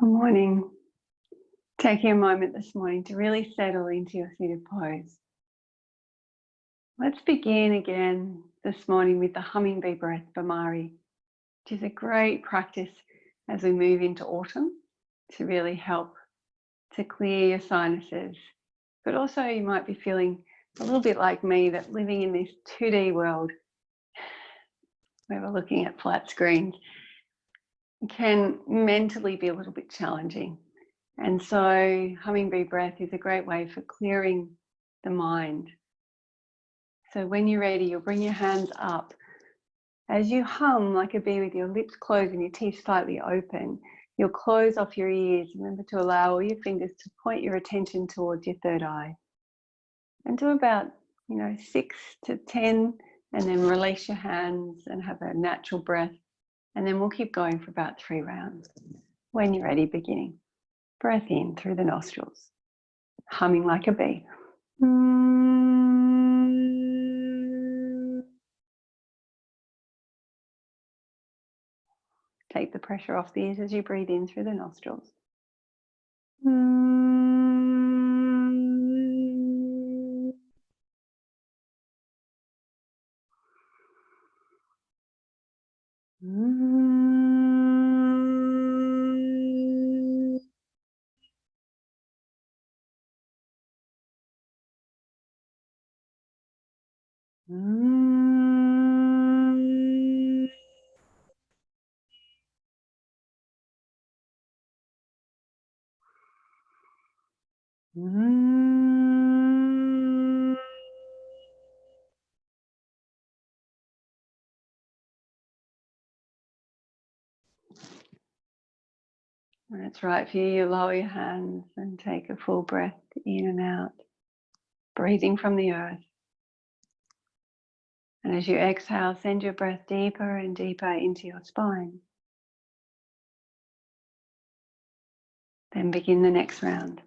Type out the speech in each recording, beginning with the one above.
Good morning. Taking a moment this morning to really settle into your seated pose. Let's begin again this morning with the humming bee breath, Bhamari, which is a great practice as we move into autumn to really help to clear your sinuses. But also you might be feeling a little bit like me, that living in this 2D world where we're looking at flat screens can mentally be a little bit challenging. And so humming bee breath is a great way for clearing the mind. So when you're ready, you'll bring your hands up. As you hum like a bee with your lips closed and your teeth slightly open, you'll close off your ears. Remember to allow all your fingers to point your attention towards your third eye. And do about 6 to 10, and then release your hands and have a natural breath. And then we'll keep going for about 3 rounds. When you're ready, beginning. Breath in through the nostrils, humming like a bee. Take the pressure off the ears as you breathe in through the nostrils. When it's right for you, you lower your hands and take a full breath in and out, breathing from the earth. And as you exhale, send your breath deeper and deeper into your spine. Then begin the next round.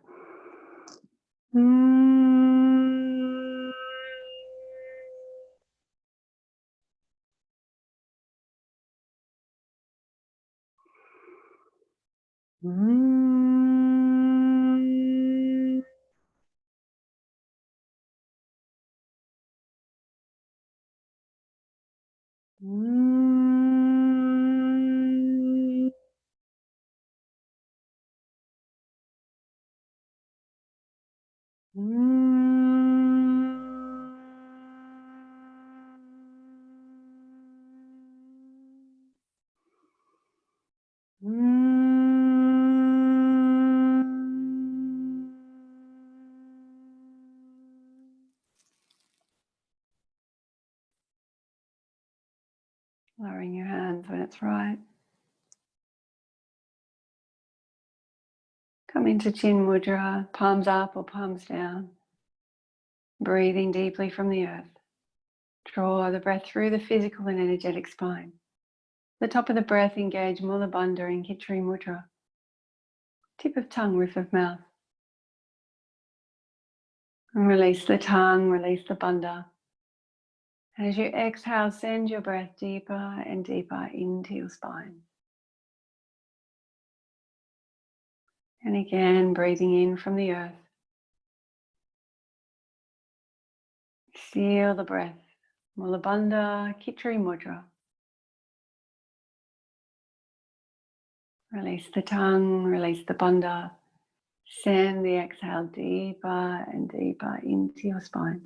Lowering your hands when it's right. Come into Chin Mudra, palms up or palms down. Breathing deeply from the earth. Draw the breath through the physical and energetic spine. The top of the breath, engage Mula Bandha in Khichari Mudra. Tip of tongue, roof of mouth. And release the tongue, release the bandha. As you exhale, send your breath deeper and deeper into your spine. And again, breathing in from the earth. Seal the breath. Mula Bandha, Khichari Mudra. Release the tongue, release the bandha. Send the exhale deeper and deeper into your spine.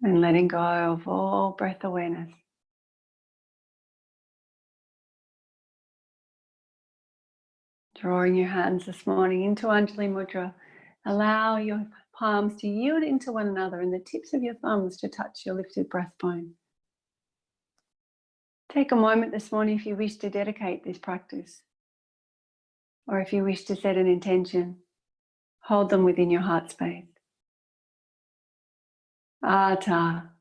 And letting go of all breath awareness. Drawing your hands this morning into Anjali Mudra. Allow your palms to yield into one another and the tips of your thumbs to touch your lifted breastbone. Take a moment this morning if you wish to dedicate this practice, or if you wish to set an intention, hold them within your heart space. Atha,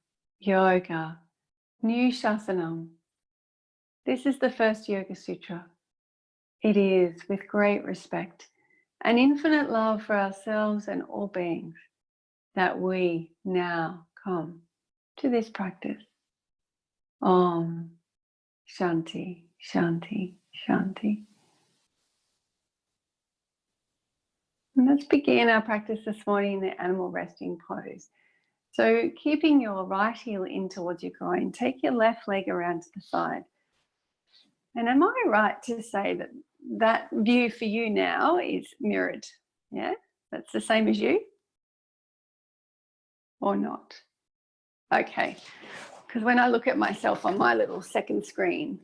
Yoga, New Shasanam. This is the first Yoga Sutra. It is, with great respect, an infinite love for ourselves and all beings, that we now come to this practice. Om Shanti, Shanti, Shanti. And let's begin our practice this morning in the animal resting pose. So keeping your right heel in towards your groin, take your left leg around to the side. And am I right to say that that view for you now is mirrored? Yeah, that's the same as you? Or not? Okay, because when I look at myself on my little second screen,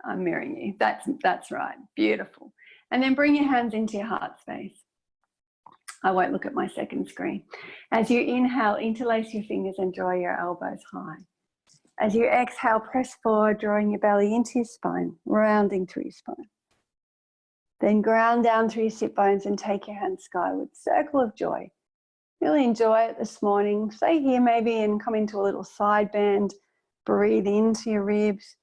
I'm mirroring you. That's right, beautiful. And then bring your hands into your heart space. I won't look at my second screen. As you inhale, interlace your fingers and draw your elbows high. As you exhale, press forward, drawing your belly into your spine, rounding through your spine. Then ground down through your sit bones and take your hands skyward. Circle of joy. Really enjoy it this morning. Stay here maybe and come into a little side bend. Breathe into your ribs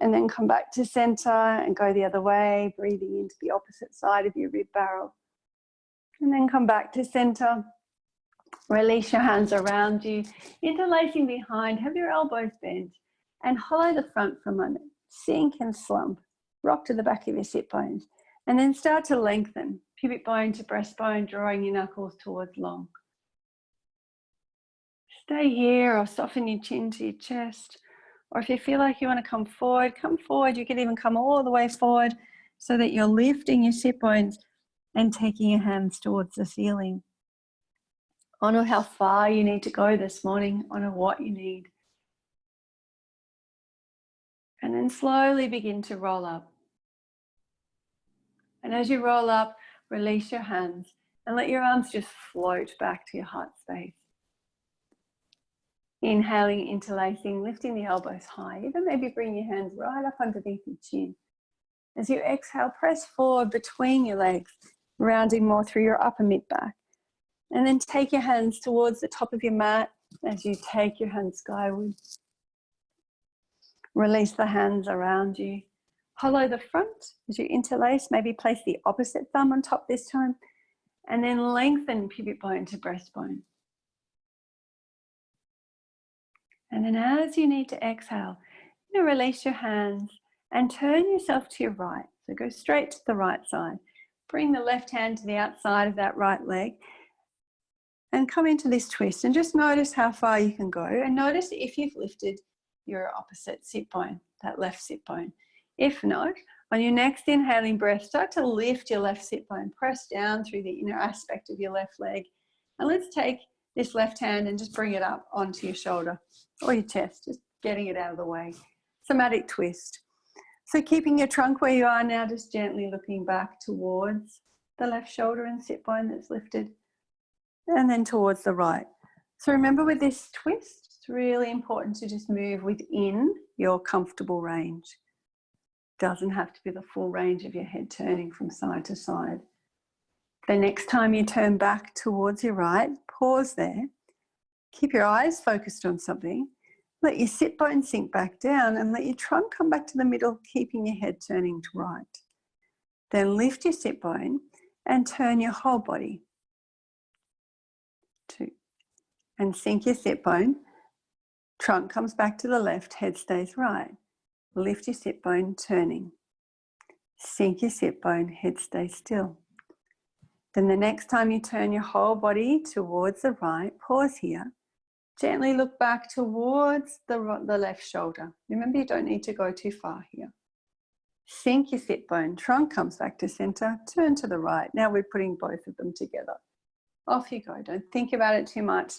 and then come back to center and go the other way, breathing into the opposite side of your rib barrel. And then come back to center. Release your hands around you, interlacing behind, have your elbows bent and hollow the front for a moment. Sink and slump, rock to the back of your sit bones and then start to lengthen, pubic bone to breastbone, drawing your knuckles towards long. Stay here or soften your chin to your chest, or if you feel like you want to come forward, you can even come all the way forward so that you're lifting your sit bones and taking your hands towards the ceiling. Honor how far you need to go this morning, honor what you need. And then slowly begin to roll up. And as you roll up, release your hands and let your arms just float back to your heart space. Inhaling, interlacing, lifting the elbows high. Even maybe bring your hands right up underneath your chin. As you exhale, press forward between your legs, rounding more through your upper mid-back. And then take your hands towards the top of your mat as you take your hands skyward. Release the hands around you. Hollow the front as you interlace. Maybe place the opposite thumb on top this time. And then lengthen pubic bone to breastbone. And then as you need to exhale, release your hands and turn yourself to your right. So go straight to the right side. Bring the left hand to the outside of that right leg. And come into this twist and just notice how far you can go. And notice if you've lifted your opposite sit bone, that left sit bone. If not, on your next inhaling breath, start to lift your left sit bone. Press down through the inner aspect of your left leg. And let's take this left hand and just bring it up onto your shoulder or your chest, just getting it out of the way. Somatic twist. So keeping your trunk where you are now, just gently looking back towards the left shoulder and sit bone that's lifted. And then towards the right. So remember with this twist, it's really important to just move within your comfortable range. Doesn't have to be the full range of your head turning from side to side. The next time you turn back towards your right, pause there. Keep your eyes focused on something. Let your sit bone sink back down and let your trunk come back to the middle, keeping your head turning to right. Then lift your sit bone and turn your whole body. 2. And sink your sit bone. Trunk comes back to the left, head stays right. Lift your sit bone, turning. Sink your sit bone, head stays still. Then the next time you turn your whole body towards the right, pause here. Gently look back towards the left shoulder. Remember, you don't need to go too far here. Sink your sit bone, trunk comes back to center, turn to the right. Now we're putting both of them together. Off you go. Don't think about it too much.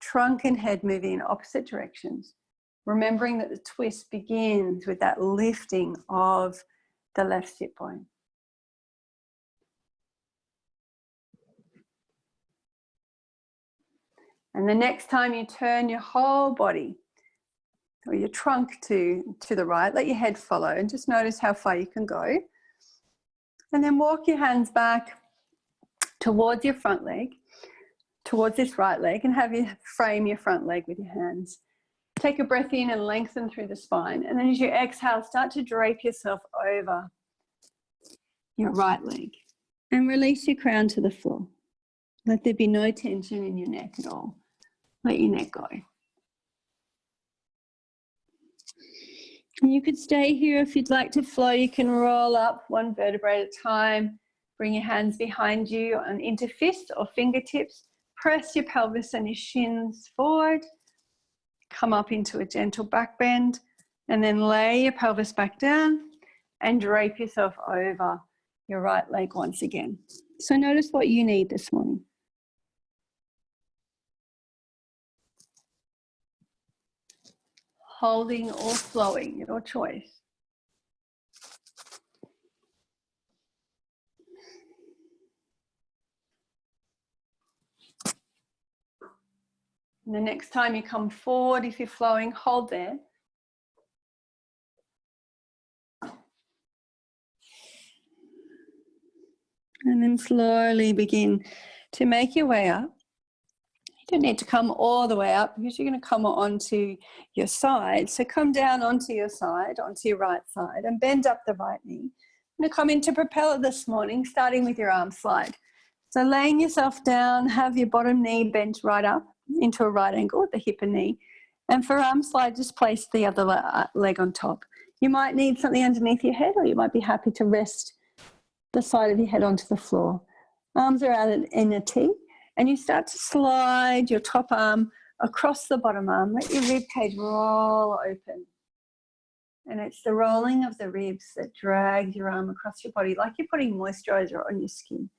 Trunk and head moving in opposite directions. Remembering that the twist begins with that lifting of the left sit bone. And the next time you turn your whole body or your trunk to the right, let your head follow and just notice how far you can go. And then walk your hands back towards your front leg, towards this right leg, and have you frame your front leg with your hands. Take a breath in and lengthen through the spine. And then as you exhale, start to drape yourself over your right leg and release your crown to the floor. Let there be no tension in your neck at all. Let your neck go. And you could stay here if you'd like to flow. You can roll up one vertebrae at a time. Bring your hands behind you and into fists or fingertips. Press your pelvis and your shins forward. Come up into a gentle back bend. And then lay your pelvis back down and drape yourself over your right leg once again. So notice what you need this morning. Holding or flowing, your choice. And the next time you come forward, if you're flowing, hold there. And then slowly begin to make your way up. You don't need to come all the way up because you're going to come onto your side. So come down onto your side, onto your right side, and bend up the right knee. I'm going to come into propeller this morning, starting with your arm slide. So laying yourself down, have your bottom knee bent right up into a right angle at the hip and knee. And for arm slide, just place the other leg on top. You might need something underneath your head, or you might be happy to rest the side of your head onto the floor. Arms are out in a T. And you start to slide your top arm across the bottom arm. Let your rib cage roll open. And it's the rolling of the ribs that drags your arm across your body, like you're putting moisturizer on your skin.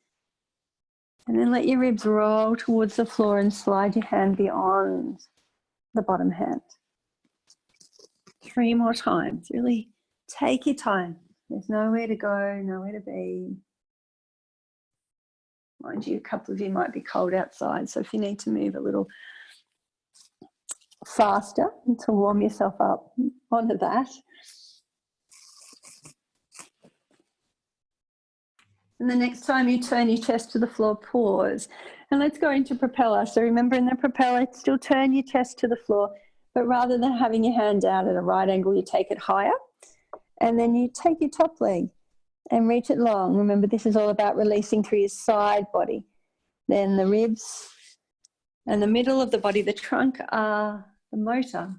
And then let your ribs roll towards the floor and slide your hand beyond the bottom hand. 3 more times. Really take your time. There's nowhere to go, nowhere to be. Mind you, a couple of you might be cold outside, so if you need to move a little faster to warm yourself up, honour that. And the next time you turn your chest to the floor, pause. And let's go into propeller. So remember, in the propeller, still turn your chest to the floor, but rather than having your hand out at a right angle, you take it higher. And then you take your top leg and reach it long. Remember, this is all about releasing through your side body. Then the ribs and the middle of the body, the trunk, are the motor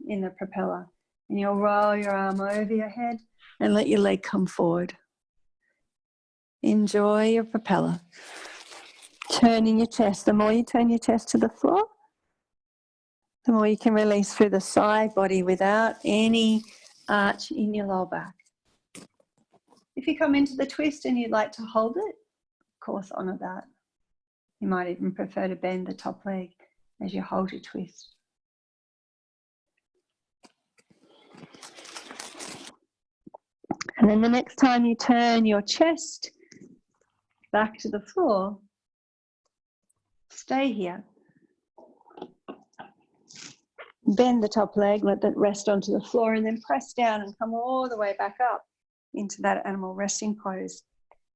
in the propeller. And you'll roll your arm over your head and let your leg come forward. Enjoy your propeller. Turning your chest. The more you turn your chest to the floor, the more you can release through the side body without any arch in your lower back. If you come into the twist and you'd like to hold it, of course, honour that. You might even prefer to bend the top leg as you hold your twist. And then the next time you turn your chest back to the floor, stay here. Bend the top leg, let that rest onto the floor, and then press down and come all the way back up into that animal resting pose.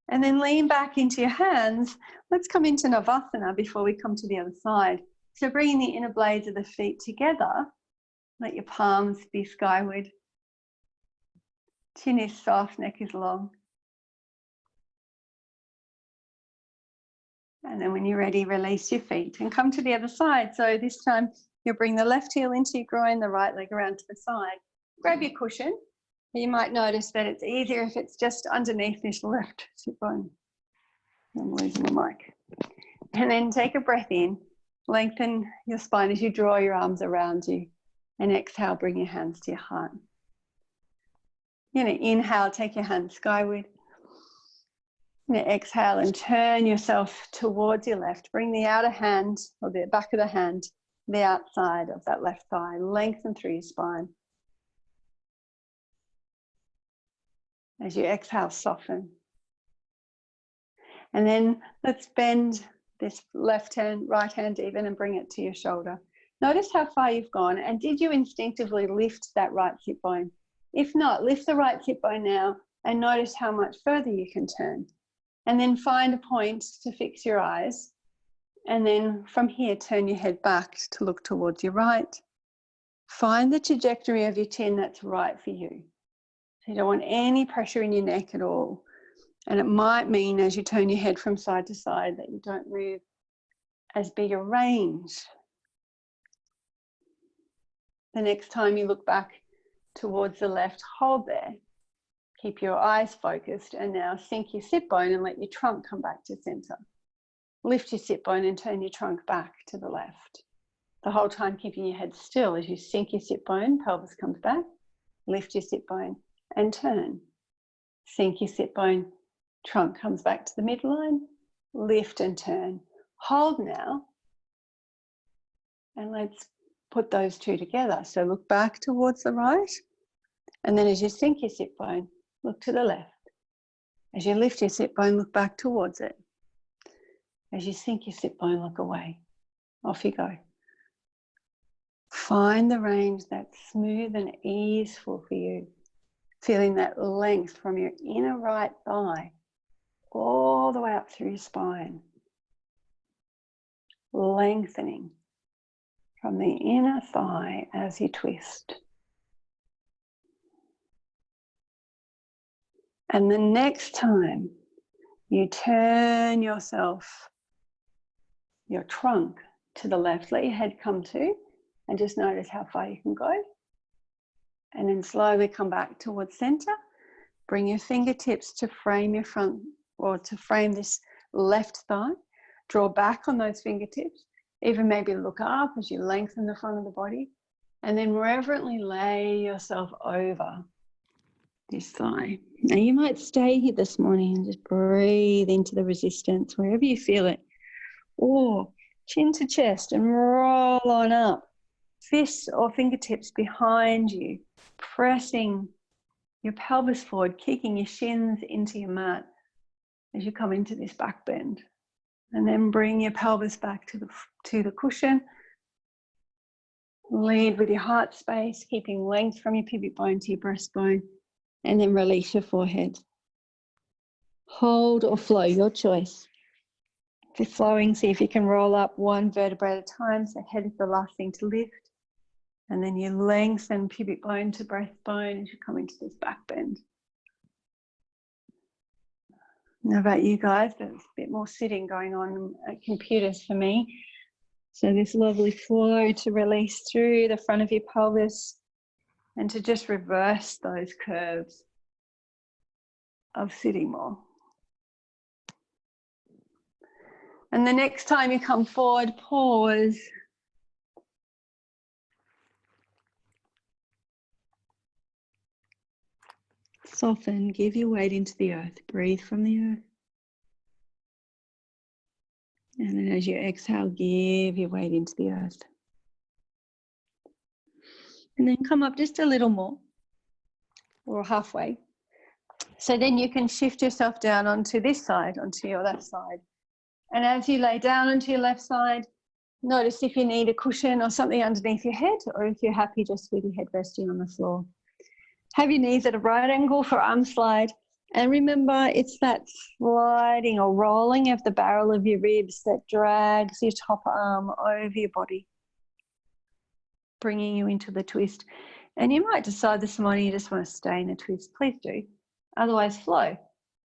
And then lean back into your hands. Let's come into Navasana before we come to the other side. So bringing the inner blades of the feet together, let your palms be skyward. Chin is soft, neck is long. And then when you're ready, release your feet and come to the other side. So this time you'll bring the left heel into your groin, the right leg around to the side. Grab your cushion. You might notice that it's easier if it's just underneath this left sit bone. I'm losing the mic. And then take a breath in. Lengthen your spine as you draw your arms around you. And exhale, bring your hands to your heart. You're going to inhale, take your hands skyward. You're going to exhale and turn yourself towards your left. Bring the outer hand, or the back of the hand, the outside of that left thigh. Lengthen through your spine. As you exhale, soften. And then let's bend this left hand, right hand even, and bring it to your shoulder. Notice how far you've gone, and did you instinctively lift that right hip bone? If not, lift the right hip bone now and notice how much further you can turn. And then find a point to fix your eyes. And then from here, turn your head back to look towards your right. Find the trajectory of your chin that's right for you. So you don't want any pressure in your neck at all. And it might mean as you turn your head from side to side that you don't move as bigger range. The next time you look back towards the left, hold there. Keep your eyes focused and now sink your sit bone and let your trunk come back to center. Lift your sit bone and turn your trunk back to the left. The whole time keeping your head still. As you sink your sit bone, pelvis comes back. Lift your sit bone and turn. Sink your sit bone, trunk comes back to the midline. Lift and turn. Hold now. And let's put those two together. So look back towards the right. And then as you sink your sit bone, look to the left. As you lift your sit bone, look back towards it. As you sink your sit bone, look away. Off you go. Find the range that's smooth and easeful for you. Feeling that length from your inner right thigh all the way up through your spine. Lengthening from the inner thigh as you twist. And the next time you turn yourself, your trunk to the left, let your head come to and just notice how far you can go. And then slowly come back towards center. Bring your fingertips to frame your front or to frame this left thigh. Draw back on those fingertips. Even maybe look up as you lengthen the front of the body. And then reverently lay yourself over this thigh. Now you might stay here this morning and just breathe into the resistance wherever you feel it. Or chin to chest and roll on up. Fists or fingertips behind you, pressing your pelvis forward, kicking your shins into your mat as you come into this back bend. And then bring your pelvis back to the cushion. Lead with your heart space, keeping length from your pubic bone to your breastbone. And then release your forehead. Hold or flow, your choice. If you're flowing, see if you can roll up one vertebra at a time. So head is the last thing to lift. And then you lengthen pubic bone to breastbone as you come into this back bend. Now about you guys, there's a bit more sitting going on at computers for me. So this lovely flow to release through the front of your pelvis and to just reverse those curves of sitting more. And the next time you come forward, pause. Soften, give your weight into the earth. Breathe from the earth. And then as you exhale, give your weight into the earth. And then come up just a little more, or halfway. So then you can shift yourself down onto this side, onto your left side. And as you lay down onto your left side, notice if you need a cushion or something underneath your head, or if you're happy just with your head resting on the floor. Have your knees at a right angle for arm slide. And remember, it's that sliding or rolling of the barrel of your ribs that drags your top arm over your body, bringing you into the twist. And you might decide this morning you just want to stay in a twist. Please do. Otherwise, flow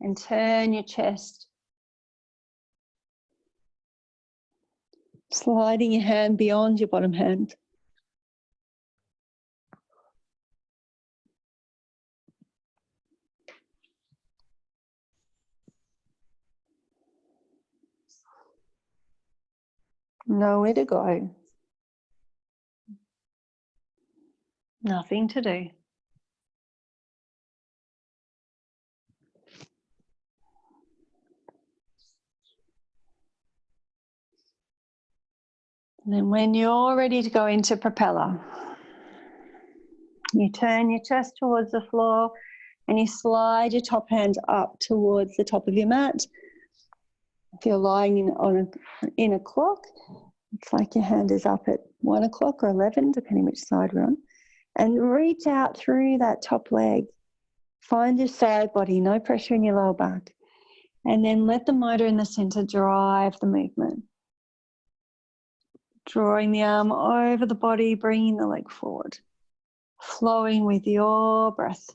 and turn your chest. Sliding your hand beyond your bottom hand. Nowhere to go. Nothing to do. And then when you're ready to go into propeller, you turn your chest towards the floor and you slide your top hand up towards the top of your mat. If you're lying in a clock, it's like your hand is up at 1 o'clock or 11, depending which side we're on. And reach out through that top leg. Find your side body, no pressure in your lower back. And then let the motor in the center drive the movement. Drawing the arm over the body, bringing the leg forward. Flowing with your breath.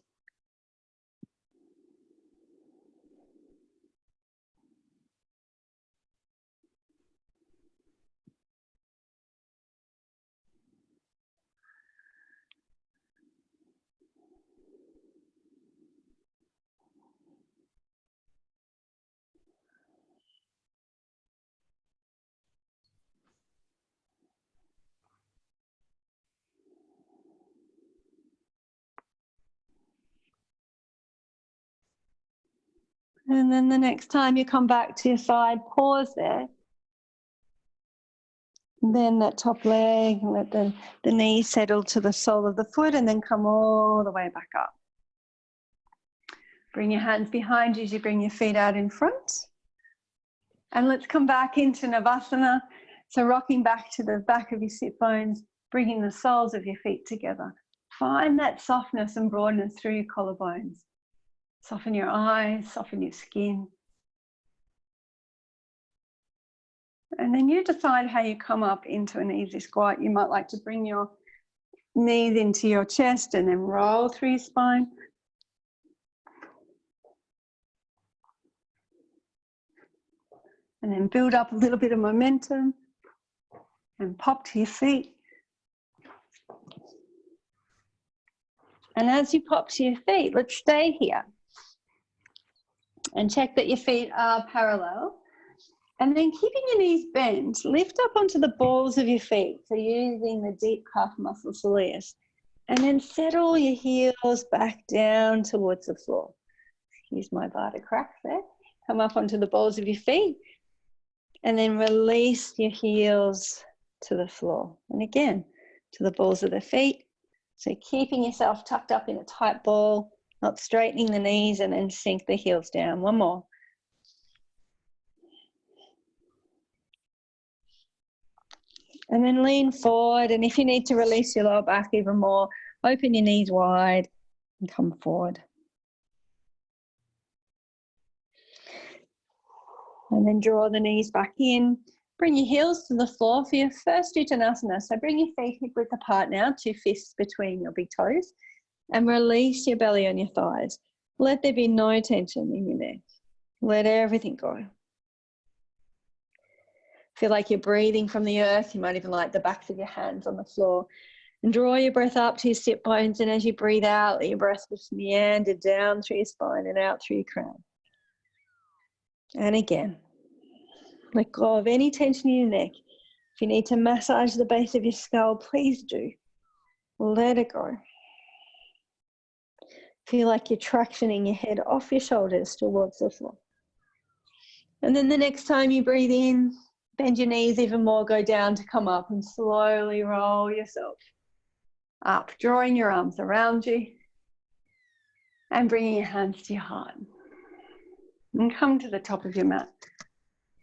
And then the next time you come back to your side, pause there. And then that top leg, and let the knee settle to the sole of the foot, and then come all the way back up. Bring your hands behind you as you bring your feet out in front. And let's come back into Navasana. So rocking back to the back of your sit bones, bringing the soles of your feet together. Find that softness and broadness through your collarbones. Soften your eyes, soften your skin. And then you decide how you come up into an easy squat. You might like to bring your knees into your chest and then roll through your spine. And then build up a little bit of momentum and pop to your feet. And as you pop to your feet, let's stay here. And check that your feet are parallel. And then keeping your knees bent, lift up onto the balls of your feet. So using the deep calf muscle soleus. And then settle your heels back down towards the floor. Use my bar to crack there. Come up onto the balls of your feet. And then release your heels to the floor. And again, to the balls of the feet. So keeping yourself tucked up in a tight ball, not straightening the knees, and then sink the heels down. One more. And then lean forward. And if you need to release your lower back even more, open your knees wide and come forward. And then draw the knees back in. Bring your heels to the floor for your first Uttanasana. So bring your feet hip width apart now, 2 fists between your big toes. And release your belly on your thighs. Let there be no tension in your neck. Let everything go. Feel like you're breathing from the earth. You might even like the backs of your hands on the floor. And draw your breath up to your sit bones. And as you breathe out, let your breath just meander down through your spine and out through your crown. And again, let go of any tension in your neck. If you need to massage the base of your skull, please do. Let it go. Feel like you're tractioning your head off your shoulders towards the floor. And then the next time you breathe in, bend your knees even more, go down to come up and slowly roll yourself up, drawing your arms around you and bringing your hands to your heart. And come to the top of your mat.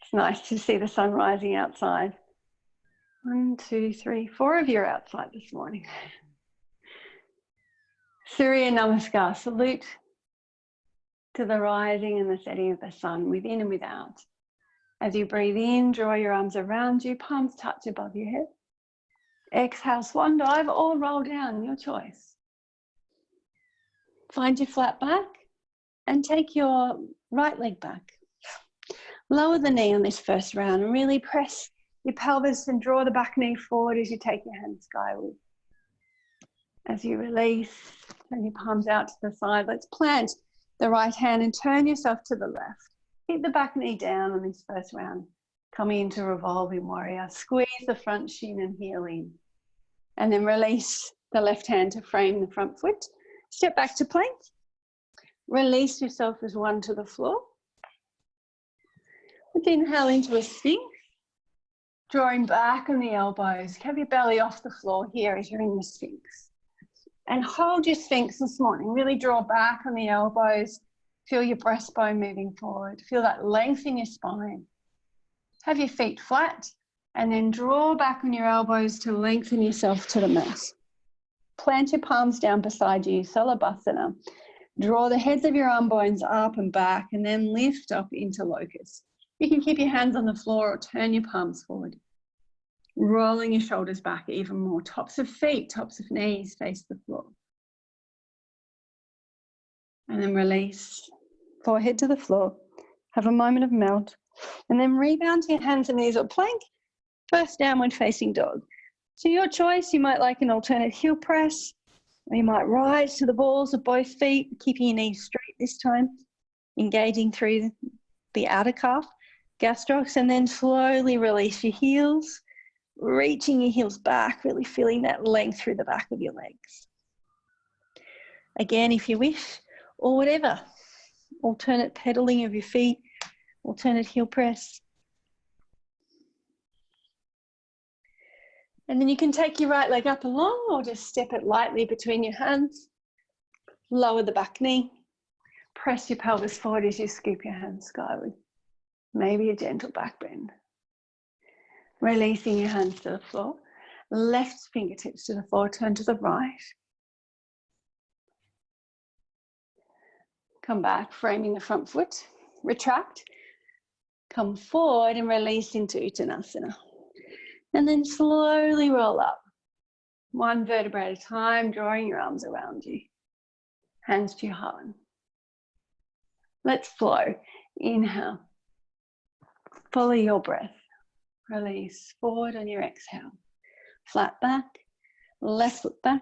It's nice to see the sun rising outside. 1, 2, 3, 4 of you are outside this morning. Surya Namaskar, salute to the rising and the setting of the sun within and without. As you breathe in, draw your arms around you, palms touch above your head. Exhale, swan dive or roll down, your choice. Find your flat back and take your right leg back. Lower the knee on this first round and really press your pelvis and draw the back knee forward as you take your hands skyward. As you release, turn your palms out to the side. Let's plant the right hand and turn yourself to the left. Keep the back knee down on this first round. Coming into revolving warrior. Squeeze the front shin and heel in. And then release the left hand to frame the front foot. Step back to plank. Release yourself as one to the floor. Let's inhale into a sphinx. Drawing back on the elbows. Have your belly off the floor here as you're in the sphinx. And hold your sphinx this morning. Really draw back on the elbows. Feel your breastbone moving forward. Feel that length in your spine. Have your feet flat and then draw back on your elbows to lengthen yourself to the mat. Plant your palms down beside you, Salabhasana. Draw the heads of your arm bones up and back and then lift up into locust. You can keep your hands on the floor or turn your palms forward. Rolling your shoulders back even more. Tops of feet, tops of knees face the floor. And then release. Forehead to the floor. Have a moment of melt. And then rebound to your hands and knees or plank. First downward facing dog. So your choice, you might like an alternate heel press. Or you might rise to the balls of both feet, keeping your knees straight this time. Engaging through the outer calf, gastrocs, and then slowly release your heels. Reaching your heels back, really feeling that length through the back of your legs. Again, if you wish, or whatever alternate pedaling of your feet, alternate heel press. And then you can take your right leg up and long or just step it lightly between your hands. Lower the back knee. Press your pelvis forward as you scoop your hands skyward. Maybe a gentle back bend. Releasing your hands to the floor. Left fingertips to the floor, turn to the right. Come back, framing the front foot. Retract. Come forward and release into Uttanasana. And then slowly roll up. One vertebra at a time, drawing your arms around you. Hands to your heart. Let's flow. Inhale. Follow your breath. Release forward on your exhale. Flat back, left foot back,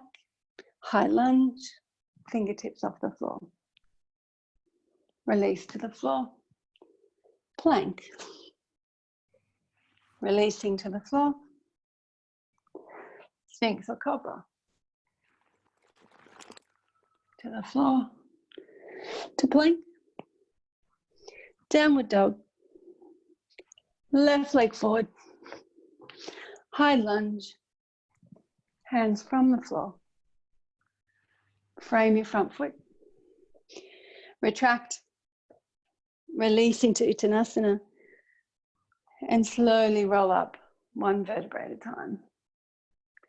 high lunge, fingertips off the floor. Release to the floor. Plank. Releasing to the floor. Sphinx or cobra. To the floor. To plank. Downward dog. Left leg forward. High lunge. Hands from the floor. Frame your front foot. Retract. Release into Uttanasana. And slowly roll up one vertebra at a time.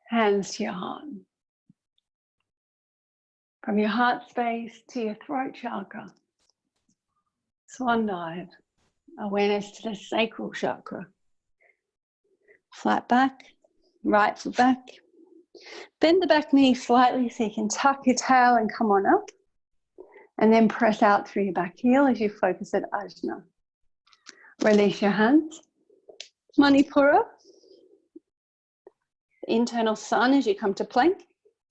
Hands to your heart. From your heart space to your throat chakra. Swan dive. Awareness to the sacral chakra. Flat back, right foot back. Bend the back knee slightly so you can tuck your tail and come on up. And then press out through your back heel as you focus at Ajna. Release your hands. Manipura. Internal sun as you come to plank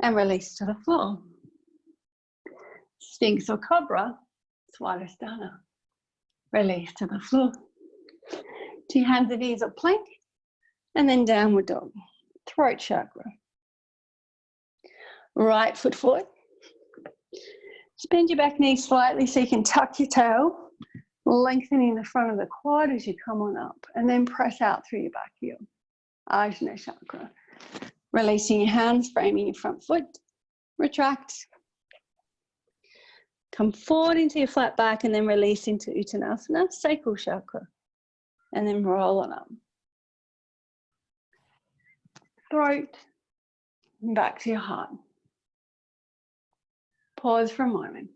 and release to the floor. Sphinx or cobra, Swadhisthana. Release to the floor. To your hands at ease or plank, and then downward dog. Throat chakra. Right foot forward. Bend your back knee slightly so you can tuck your tail, lengthening the front of the quad as you come on up, and then press out through your back heel. Ajna chakra. Releasing your hands, framing your front foot. Retract. Come forward into your flat back and then release into Uttanasana, sacral chakra. And then roll on up. Throat, back to your heart. Pause for a moment.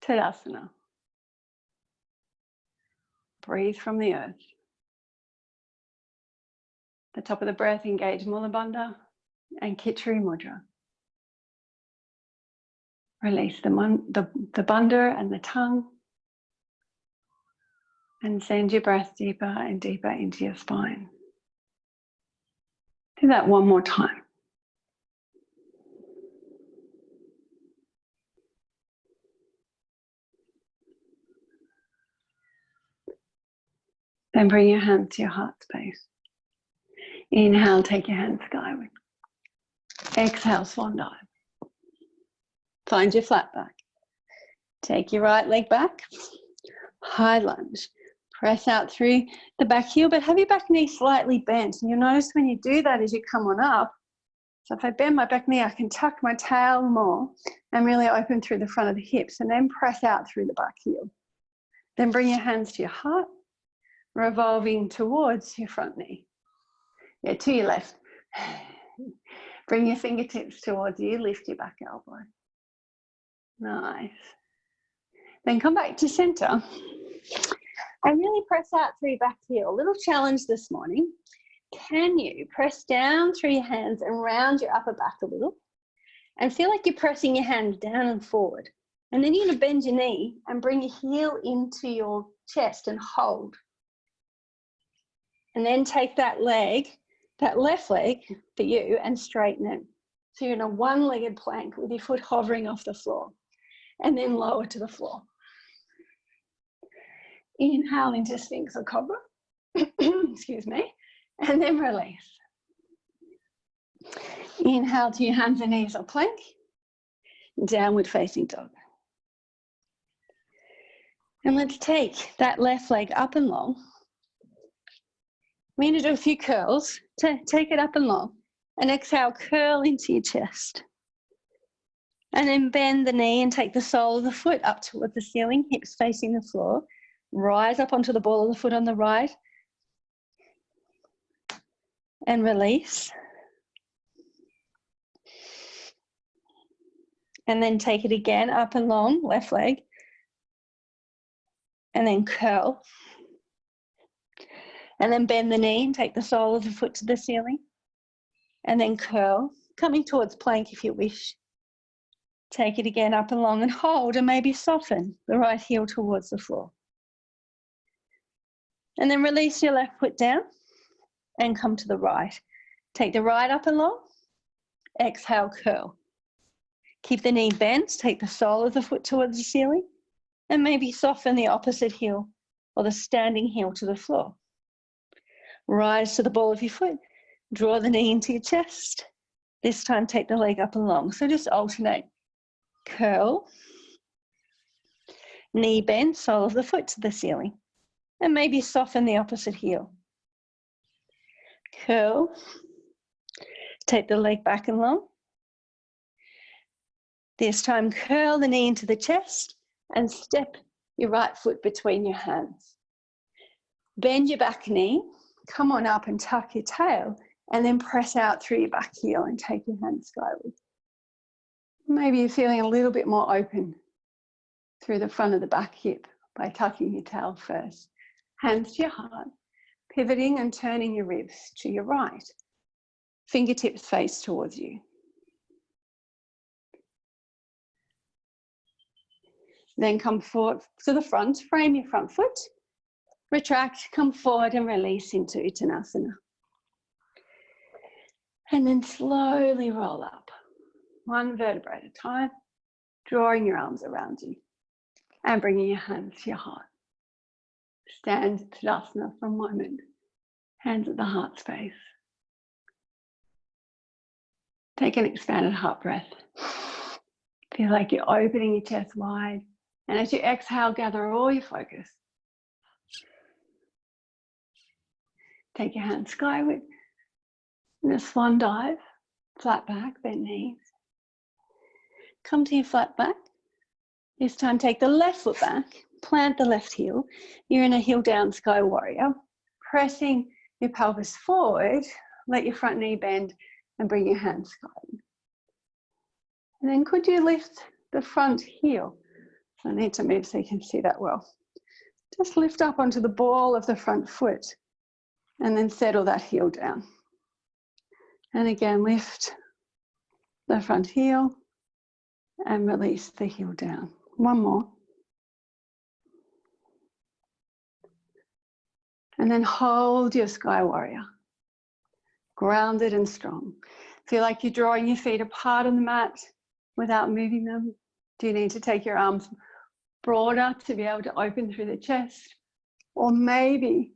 Tadasana. Breathe from the earth. The top of the breath, engage Mula Bandha and Khichari Mudra. Release the bandha and the tongue. And send your breath deeper and deeper into your spine. Do that one more time. Then bring your hands to your heart space. Inhale, take your hands skyward. Exhale, swan dive. Find your flat back. Take your right leg back. High lunge. Press out through the back heel, but have your back knee slightly bent. And you'll notice when you do that as you come on up, so if I bend my back knee, I can tuck my tail more and really open through the front of the hips and then press out through the back heel. Then bring your hands to your heart, revolving towards your front knee. Yeah, to your left. Bring your fingertips towards you, lift your back elbow. Nice. Then come back to center and really press out through your back heel. A little challenge this morning. Can you press down through your hands and round your upper back a little and feel like you're pressing your hands down and forward. And then you're going to bend your knee and bring your heel into your chest and hold. And then take that leg, that left leg for you, and straighten it. So you're in a one-legged plank with your foot hovering off the floor. And then lower to the floor. Inhale into Sphinx or Cobra. Excuse me. And then release. Inhale to your hands and knees or plank. Downward facing dog. And let's take that left leg up and long. We're going to do a few curls. Take it up and long. And exhale, curl into your chest. And then bend the knee and take the sole of the foot up towards the ceiling, hips facing the floor. Rise up onto the ball of the foot on the right. And release. And then take it again, up and long, left leg. And then curl. And then bend the knee and take the sole of the foot to the ceiling. And then curl, coming towards plank if you wish. Take it again up and long and hold, and maybe soften the right heel towards the floor. And then release your left foot down and come to the right. Take the right up and long. Exhale, curl. Keep the knee bent, take the sole of the foot towards the ceiling, and maybe soften the opposite heel or the standing heel to the floor. Rise to the ball of your foot. Draw the knee into your chest. This time take the leg up and long. So just alternate. Curl. Knee bend, sole of the foot to the ceiling. And maybe soften the opposite heel. Curl. Take the leg back and long. This time curl the knee into the chest and step your right foot between your hands. Bend your back knee. Come on up and tuck your tail. And then press out through your back heel and take your hands skyward. Maybe you're feeling a little bit more open through the front of the back hip by tucking your tail first. Hands to your heart, pivoting and turning your ribs to your right. Fingertips face towards you. Then come forward to the front, frame your front foot. Retract, come forward and release into Uttanasana. And then slowly roll up, one vertebra at a time, drawing your arms around you and bringing your hands to your heart. Stand Tadasana for a moment, hands at the heart space. Take an expanded heart breath. Feel like you're opening your chest wide. And as you exhale, gather all your focus. Take your hands skyward. And a swan dive, flat back, bent knees. Come to your flat back. This time take the left foot back, plant the left heel. You're in a heel down sky warrior. Pressing your pelvis forward, let your front knee bend and bring your hands skyward. And then could you lift the front heel? So I need to move so you can see that well. Just lift up onto the ball of the front foot and then settle that heel down. And again, lift the front heel and release the heel down. One more. And then hold your sky warrior. Grounded and strong. Feel like you're drawing your feet apart on the mat without moving them. Do you need to take your arms broader to be able to open through the chest? Or maybe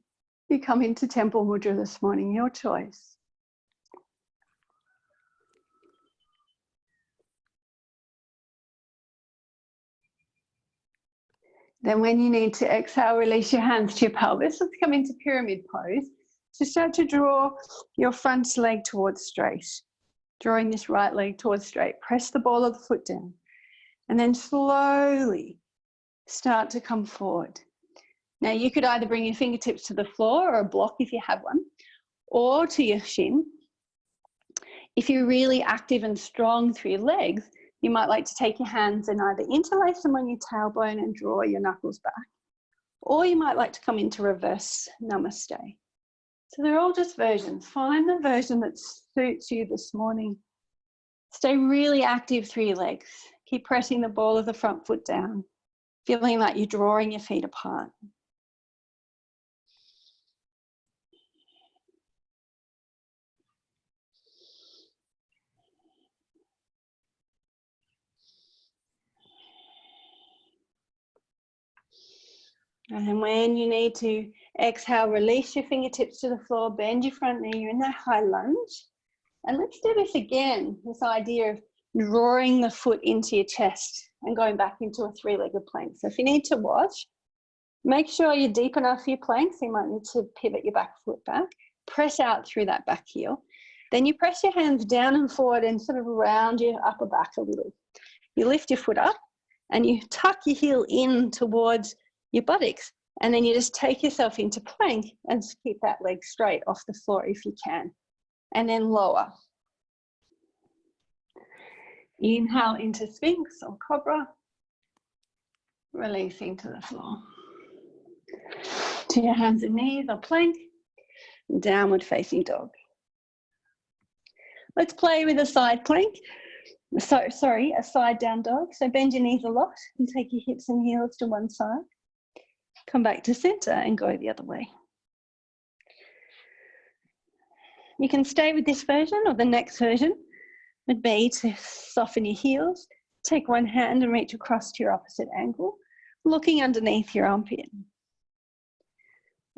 you come into Temple Mudra this morning, your choice. Then when you need to exhale, release your hands to your pelvis. Let's come into pyramid pose. So start to draw your front leg towards straight. Drawing this right leg towards straight. Press the ball of the foot down. And then slowly start to come forward. Now you could either bring your fingertips to the floor or a block if you have one, or to your shin. If you're really active and strong through your legs, you might like to take your hands and either interlace them on your tailbone and draw your knuckles back. Or you might like to come into reverse namaste. So they're all just versions. Find the version that suits you this morning. Stay really active through your legs. Keep pressing the ball of the front foot down, feeling like you're drawing your feet apart. And then when you need to exhale, release your fingertips to the floor, bend your front knee, you're in that high lunge. And let's do this again, this idea of drawing the foot into your chest and going back into a three-legged plank. So if you need to watch, Make sure you're deep enough for your plank, so you might need to pivot your back foot back. Press out through that back heel. Then you press your hands down and forward and sort of round your upper back a little. You lift your foot up and you tuck your heel in towards your buttocks. And then you just take yourself into plank and keep that leg straight off the floor if you can. And then lower. Inhale into Sphinx or Cobra. Releasing to the floor. To your hands and knees or plank. Downward facing dog. Let's play with a side plank. A side down dog. So bend your knees a lot and take your hips and heels to one side. Come back to center and go the other way. You can stay with this version, or the next version would be to soften your heels. Take one hand and reach across to your opposite ankle, looking underneath your armpit.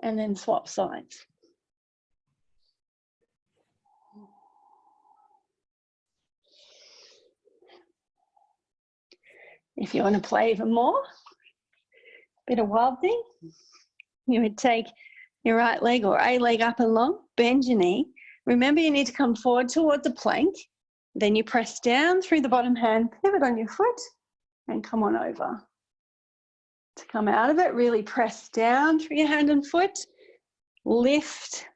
And then swap sides. If you want to play even more, bit of wild thing, you would take your right leg or a leg up and long, bend your knee. Remember, you need to come forward towards a plank. Then you press down through the bottom hand, pivot on your foot, and come on over. To come out of it, really press down through your hand and foot, lift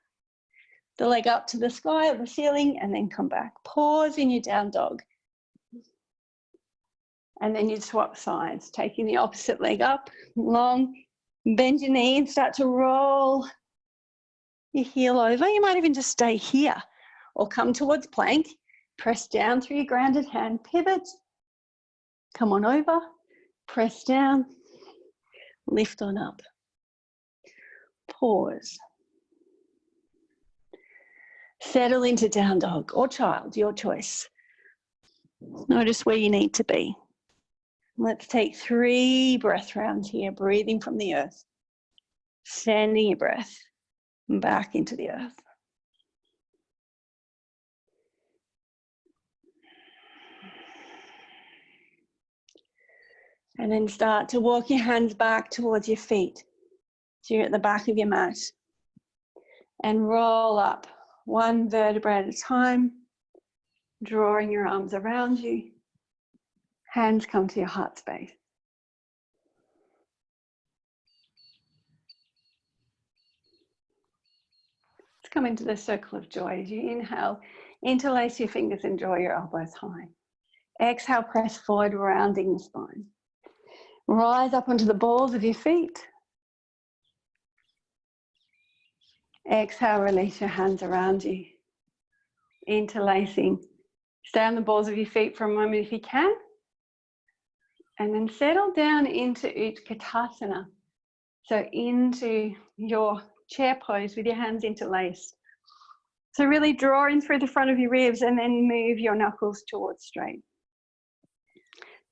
the leg up to the sky or the ceiling, and then come back. Pause in your down dog. And then you swap sides, taking the opposite leg up, long, bend your knee and start to roll your heel over. You might even just stay here or come towards plank, press down through your grounded hand, pivot, come on over, press down, lift on up, pause. Settle into down dog or child, your choice. Notice where you need to be. Let's take 3 breath rounds here, breathing from the earth. Sending your breath back into the earth. And then start to walk your hands back towards your feet. So you're at the back of your mat. And roll up 1 vertebra at a time, drawing your arms around you. Hands come to your heart space. Let's come into the circle of joy. As you inhale, interlace your fingers and draw your elbows high. Exhale, press forward, rounding the spine. Rise up onto the balls of your feet. Exhale, release your hands around you. Interlacing. Stay on the balls of your feet for a moment if you can. And then settle down into Utkatasana. So into your chair pose with your hands interlaced. So really draw in through the front of your ribs and then move your knuckles towards straight.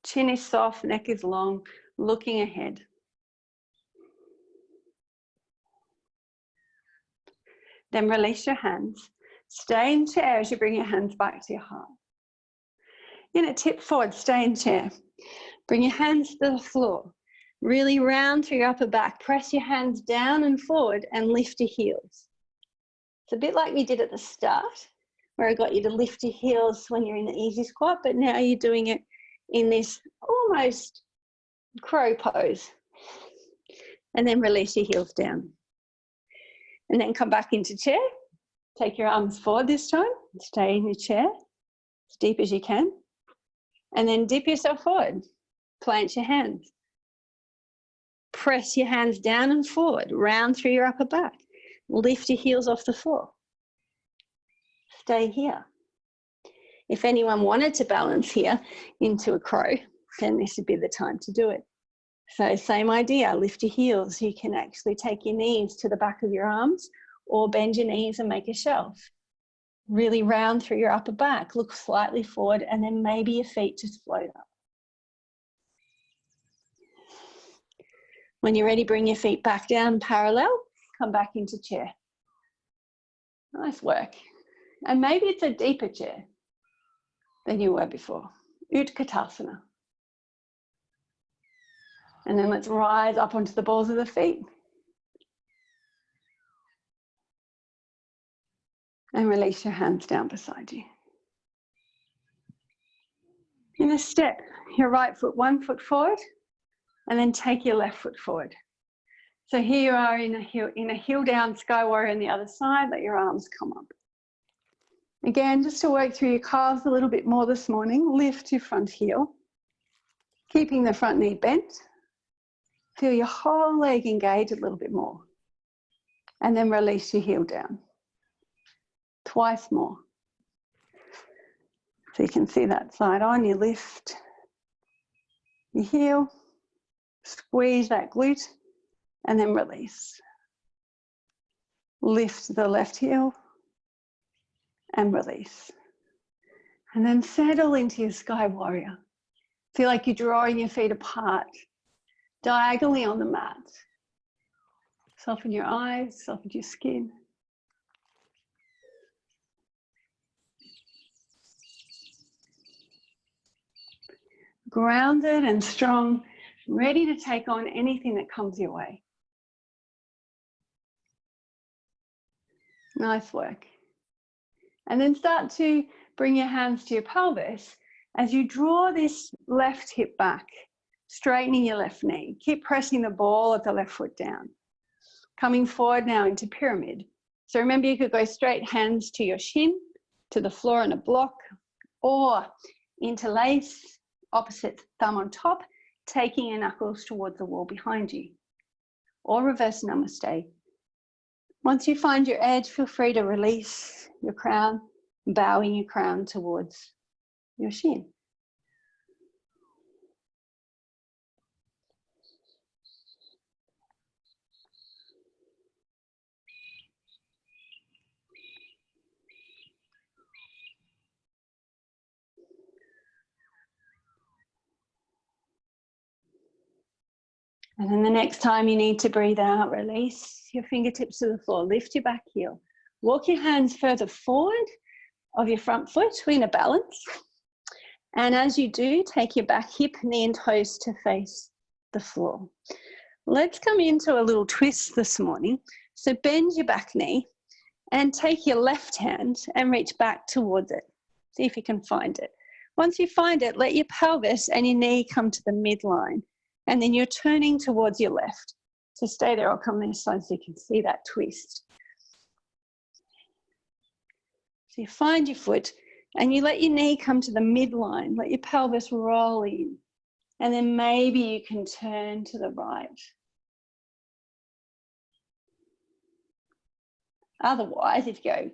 Chin is soft, neck is long, looking ahead. Then release your hands. Stay in chair as you bring your hands back to your heart. You're going to tip forward, stay in chair. Bring your hands to the floor. Really round through your upper back. Press your hands down and forward and lift your heels. It's a bit like we did at the start, where I got you to lift your heels when you're in the easy squat, but now you're doing it in this almost crow pose. And then release your heels down. And then come back into chair. Take your arms forward this time. Stay in your chair as deep as you can. And then dip yourself forward. Plant your hands. Press your hands down and forward. Round through your upper back. Lift your heels off the floor. Stay here. If anyone wanted to balance here into a crow, then this would be the time to do it. So same idea, lift your heels. You can actually take your knees to the back of your arms or bend your knees and make a shelf. Really round through your upper back, look slightly forward, and then maybe your feet just float up. When you're ready, bring your feet back down parallel, come back into chair. Nice work. And maybe it's a deeper chair than you were before. Utkatasana. And then let's rise up onto the balls of the feet. And release your hands down beside you. In a step, your right foot 1 foot forward, and then take your left foot forward. So here you are in a heel down sky warrior on the other side. Let your arms come up. Again, just to work through your calves a little bit more this morning, lift your front heel, keeping the front knee bent. Feel your whole leg engage a little bit more. And then release your heel down. Twice more. So you can see that side on, you lift your heel, squeeze that glute, and then release. Lift the left heel and release. And then settle into your sky warrior. Feel like you're drawing your feet apart, diagonally on the mat. Soften your eyes, soften your skin. Grounded and strong, ready to take on anything that comes your way. Nice work. And then start to bring your hands to your pelvis as you draw this left hip back, straightening your left knee. Keep pressing the ball of the left foot down. Coming forward now into pyramid. So remember, you could go straight hands to your shin, to the floor in a block, or interlace, opposite thumb on top, taking your knuckles towards the wall behind you. Or reverse namaste. Once you find your edge, feel free to release your crown, bowing your crown towards your shin. And then the next time you need to breathe out, release your fingertips to the floor, lift your back heel. Walk your hands further forward of your front foot in a balance. And as you do, take your back hip, knee and toes to face the floor. Let's come into a little twist this morning. So bend your back knee and take your left hand and reach back towards it. See if you can find it. Once you find it, let your pelvis and your knee come to the midline. And then you're turning towards your left. So stay there, I'll come this side so you can see that twist. So you find your foot and you let your knee come to the midline, let your pelvis roll in. And then maybe you can turn to the right. Otherwise, if you go,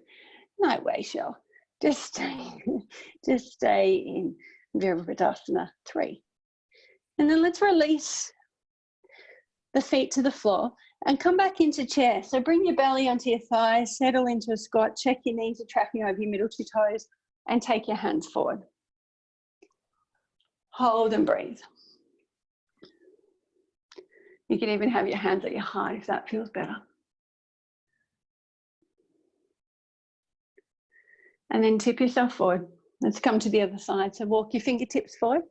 no way, Shell, just stay in Virabhadasana 3. And then let's release the feet to the floor and come back into chair. So bring your belly onto your thighs, settle into a squat, check your knees are tracking over your middle 2 toes, and take your hands forward. Hold and breathe. You can even have your hands at your heart if that feels better. And then tip yourself forward. Let's come to the other side. So walk your fingertips forward.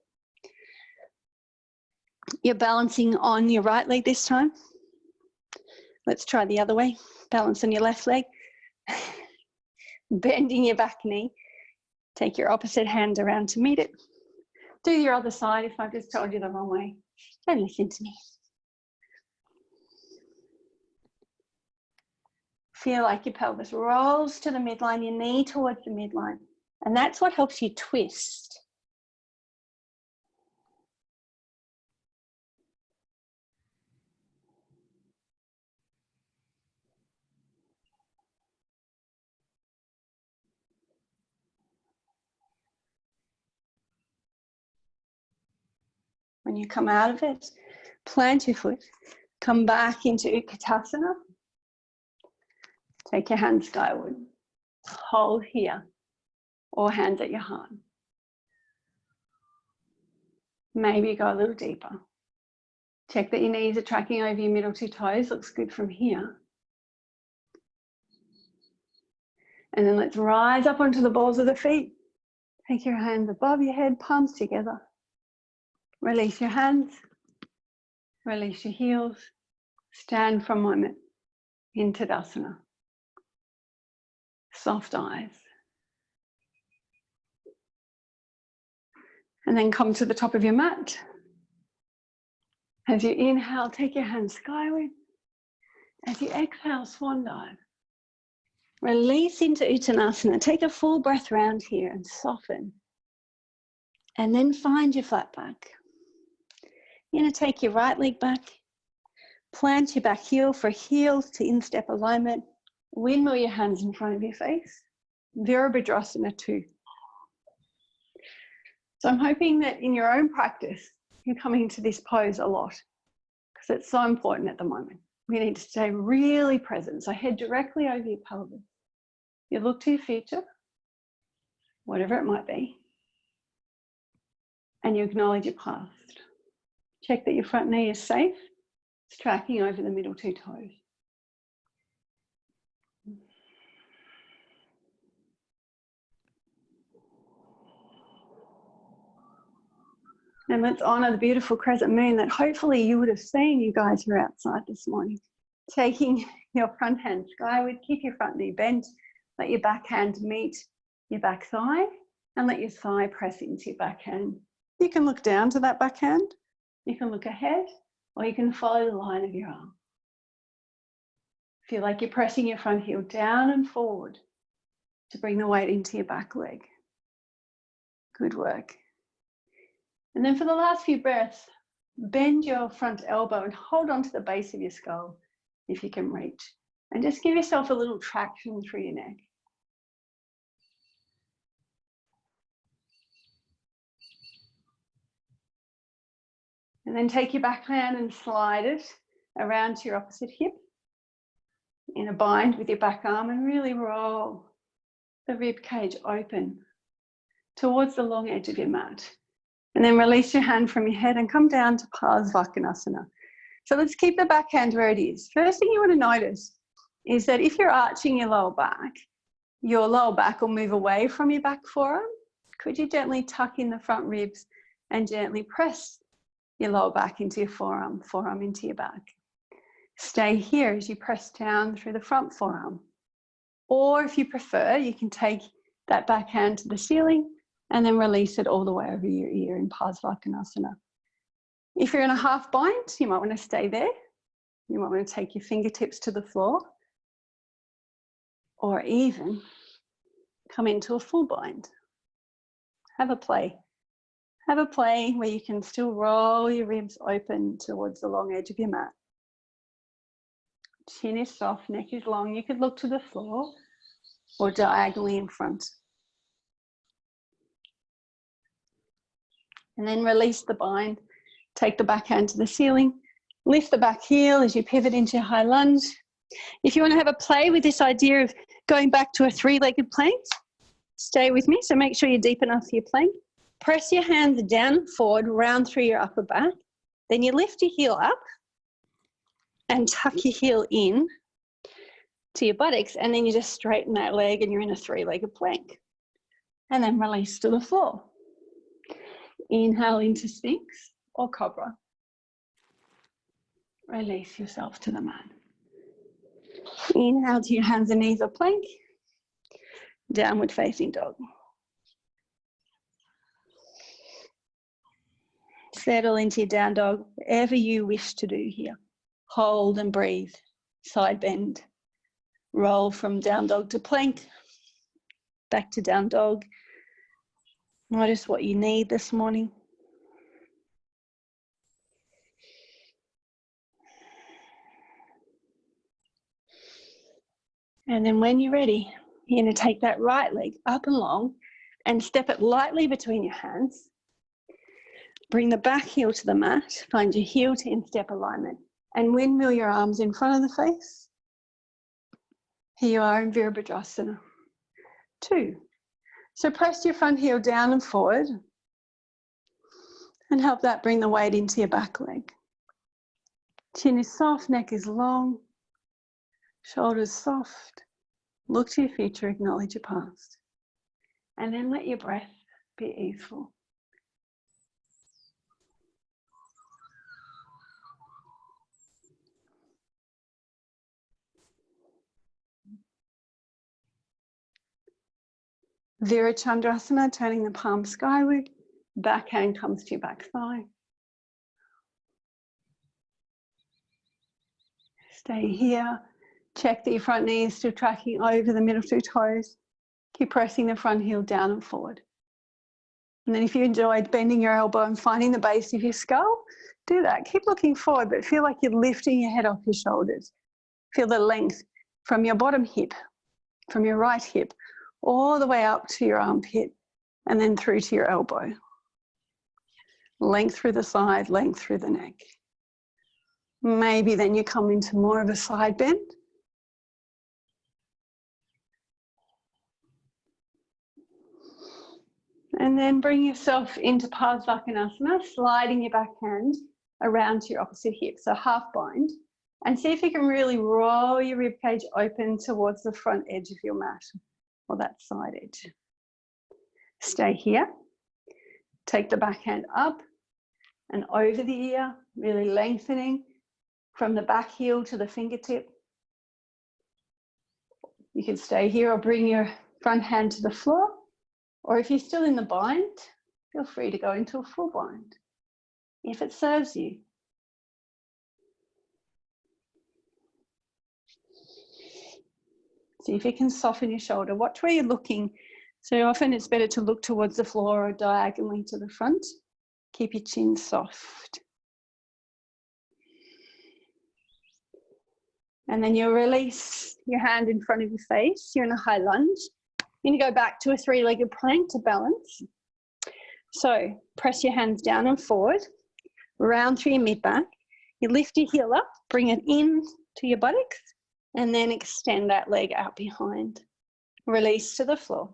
You're balancing on your right leg this time. Let's try the other way. Balance on your left leg. Bending your back knee. Take your opposite hand around to meet it. Do your other side if I've just told you the wrong way. Don't listen to me. Feel like your pelvis rolls to the midline, your knee towards the midline. And that's what helps you twist. When you come out of it, plant your foot, come back into Utkatasana. Take your hands skyward, hold here, or hands at your heart. Maybe go a little deeper. Check that your knees are tracking over your middle 2 toes, looks good from here. And then let's rise up onto the balls of the feet. Take your hands above your head, palms together. Release your hands. Release your heels. Stand for a moment in Tadasana. Soft eyes. And then come to the top of your mat. As you inhale, take your hands skyward. As you exhale, swan dive. Release into Uttanasana. Take a full breath round here and soften. And then find your flat back. You're going to take your right leg back. Plant your back heel for heel to instep alignment. Windmill your hands in front of your face. Virabhadrasana 2. So I'm hoping that in your own practice, you're coming into this pose a lot because it's so important at the moment. We need to stay really present. So head directly over your pelvis. You look to your future, whatever it might be, and you acknowledge your past. Check that your front knee is safe. It's tracking over the middle 2 toes. And let's honour the beautiful crescent moon that hopefully you would have seen, you guys who are outside this morning. Taking your front hand skyward, keep your front knee bent, let your back hand meet your back thigh, and let your thigh press into your back hand. You can look down to that back hand, you can look ahead, or you can follow the line of your arm. Feel like you're pressing your front heel down and forward to bring the weight into your back leg. Good work. And then for the last few breaths, bend your front elbow and hold on to the base of your skull if you can reach. And just give yourself a little traction through your neck. And then take your back hand and slide it around to your opposite hip in a bind with your back arm and really roll the rib cage open towards the long edge of your mat. And then release your hand from your head and come down to Parsvakonasana. So let's keep the back hand where it is. First thing you want to notice is that if you're arching your lower back will move away from your back forearm. Could you gently tuck in the front ribs and gently press your lower back into your forearm into your back. Stay here as you press down through the front forearm. Or if you prefer, you can take that back hand to the ceiling and then release it all the way over your ear in Parsvakonasana. If you're in a half bind, you might want to stay there. You might want to take your fingertips to the floor or even come into a full bind. Have a play. Have a play where you can still roll your ribs open towards the long edge of your mat. Chin is soft, neck is long. You could look to the floor or diagonally in front. And then release the bind. Take the back hand to the ceiling. Lift the back heel as you pivot into high lunge. If you want to have a play with this idea of going back to a 3-legged plank, stay with me. So make sure you're deep enough for your plank. Press your hands down and forward, round through your upper back. Then you lift your heel up and tuck your heel in to your buttocks. And then you just straighten that leg and you're in a 3-legged plank. And then release to the floor. Inhale into Sphinx or Cobra. Release yourself to the mat. Inhale to your hands and knees or plank. Downward facing dog. Settle into your down dog, whatever you wish to do here. Hold and breathe. Side bend. Roll from down dog to plank. Back to down dog. Notice what you need this morning. And then when you're ready, you're going to take that right leg up and long and step it lightly between your hands. Bring the back heel to the mat. Find your heel to instep alignment. And windmill your arms in front of the face. Here you are in Virabhadrasana 2. So press your front heel down and forward. And help that bring the weight into your back leg. Chin is soft, neck is long. Shoulders soft. Look to your future, acknowledge your past. And then let your breath be easeful. Virachandrasana, turning the palm skyward. Back hand comes to your back thigh. Stay here. Check that your front knee is still tracking over the middle two toes. Keep pressing the front heel down and forward. And then if you enjoyed bending your elbow and finding the base of your skull, do that. Keep looking forward, but feel like you're lifting your head off your shoulders. Feel the length from your bottom hip, from your right hip, all the way up to your armpit and then through to your elbow. Length through the side, length through the neck. Maybe then you come into more of a side bend. And then bring yourself into Parsvakonasana, sliding your back hand around to your opposite hip, so half bind. And see if you can really roll your ribcage open towards the front edge of your mat, or that side edge. Stay here. Take the back hand up and over the ear, really lengthening from the back heel to the fingertip. You can stay here or bring your front hand to the floor. Or if you're still in the bind, feel free to go into a full bind, if it serves you. See if you can soften your shoulder. Watch where you're looking. So often it's better to look towards the floor or diagonally to the front. Keep your chin soft. And then you'll release your hand in front of your face. You're in a high lunge. You're going to go back to a three-legged plank to balance. So press your hands down and forward, round through your mid-back. You lift your heel up, bring it in to your buttocks, and then extend that leg out behind. Release to the floor.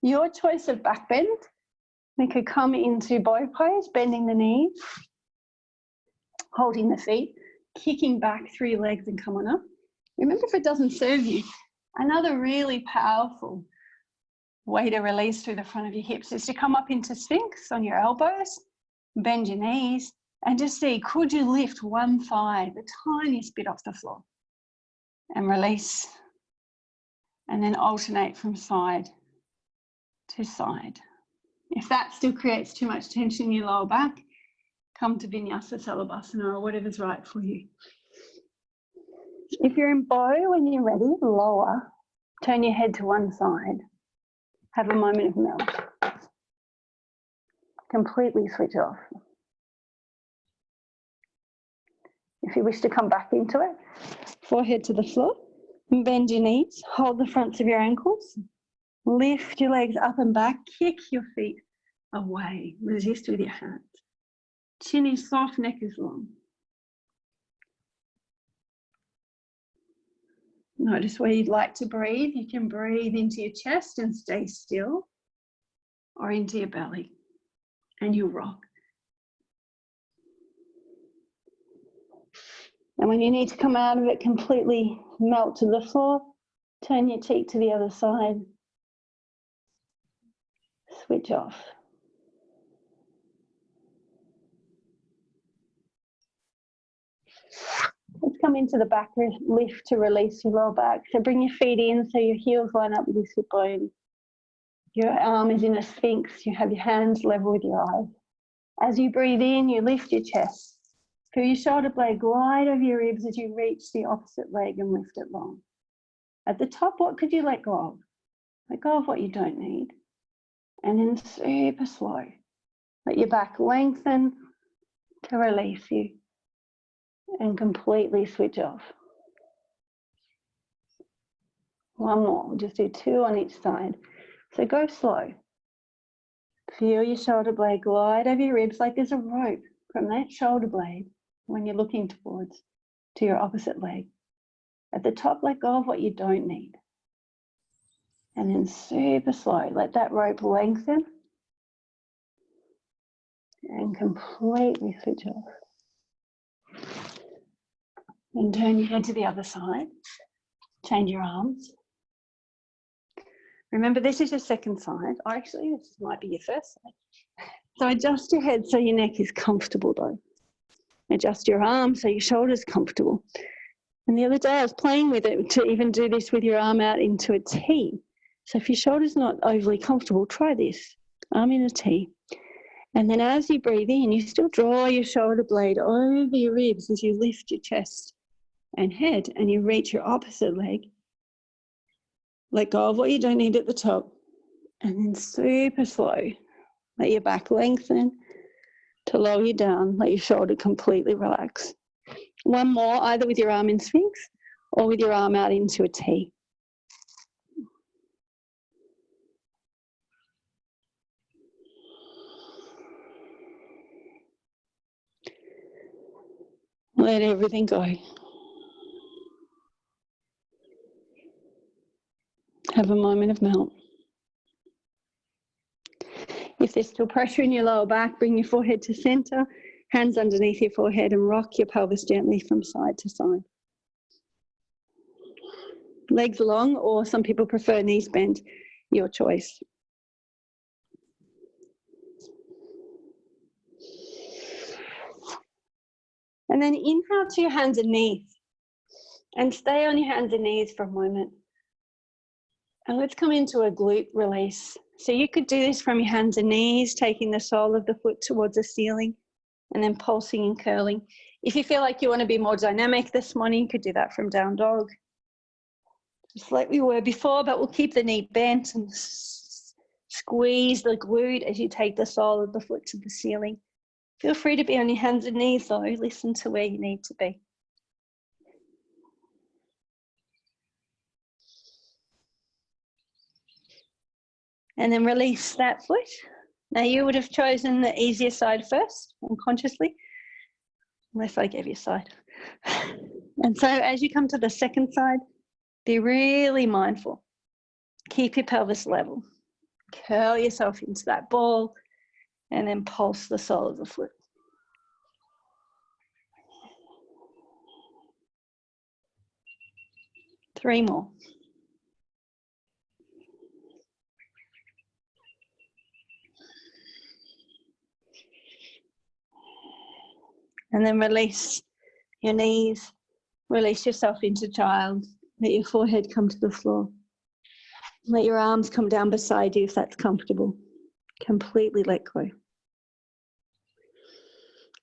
Your choice of back bend. We could come into bow pose, bending the knees, holding the feet, kicking back through your legs and come on up. Remember, if it doesn't serve you, another really powerful way to release through the front of your hips is to come up into Sphinx on your elbows, bend your knees, and just see, could you lift one thigh the tiniest bit off the floor? And release. And then alternate from side to side. If that still creates too much tension in your lower back, come to Vinyasa Salabhasana or whatever's right for you. If you're in bow, when you're ready, lower, turn your head to one side. Have a moment of melt. Completely switch off. If you wish to come back into it, forehead to the floor, bend your knees, hold the fronts of your ankles, lift your legs up and back, kick your feet away, resist with your hands. Chin is soft, neck is long. Notice where you'd like to breathe. You can breathe into your chest and stay still, or into your belly, and you rock. And when you need to come out of it, completely melt to the floor, turn your cheek to the other side, switch off. Let's come into the back lift to release your lower back. So bring your feet in so your heels line up with your sit bone. Your arm is in a sphinx. You have your hands level with your eyes. As you breathe in, you lift your chest. Feel your shoulder blade glide over your ribs as you reach the opposite leg and lift it long. At the top, what could you let go of? Let go of what you don't need. And then super slow. Let your back lengthen to release you. And completely switch off. One more, we'll just do two on each side. So go slow. Feel your shoulder blade glide over your ribs like there's a rope from that shoulder blade when you're looking towards to your opposite leg. At the top, let go of what you don't need. And then super slow, let that rope lengthen and completely switch off. And turn your head to the other side. Change your arms. Remember, this is your second side. Or actually, this might be your first side. So adjust your head so your neck is comfortable though. Adjust your arms so your shoulder's comfortable. And the other day I was playing with it to even do this with your arm out into a T. So if your shoulder's not overly comfortable, try this. Arm in a T. And then as you breathe in, you still draw your shoulder blade over your ribs as you lift your chest and head, and you reach your opposite leg. Let go of what you don't need at the top. And then super slow, let your back lengthen to lower you down, let your shoulder completely relax. One more, either with your arm in Sphinx or with your arm out into a T. Let everything go. Have a moment of melt. If there's still pressure in your lower back, bring your forehead to center, hands underneath your forehead, and rock your pelvis gently from side to side. Legs long, or some people prefer knees bent, your choice. And then inhale to your hands and knees, and stay on your hands and knees for a moment. And let's come into a glute release. So you could do this from your hands and knees, taking the sole of the foot towards the ceiling and then pulsing and curling. If you feel like you want to be more dynamic this morning, you could do that from down dog. Just like we were before, but we'll keep the knee bent and squeeze the glute as you take the sole of the foot to the ceiling. Feel free to be on your hands and knees though. Listen to where you need to be. And then release that foot. Now you would have chosen the easier side first, unconsciously, unless I gave you a side. And so as you come to the second side, be really mindful. Keep your pelvis level. Curl yourself into that ball and then pulse the sole of the foot. Three more. And then release your knees, release yourself into child. Let your forehead come to the floor. Let your arms come down beside you if that's comfortable. Completely let go.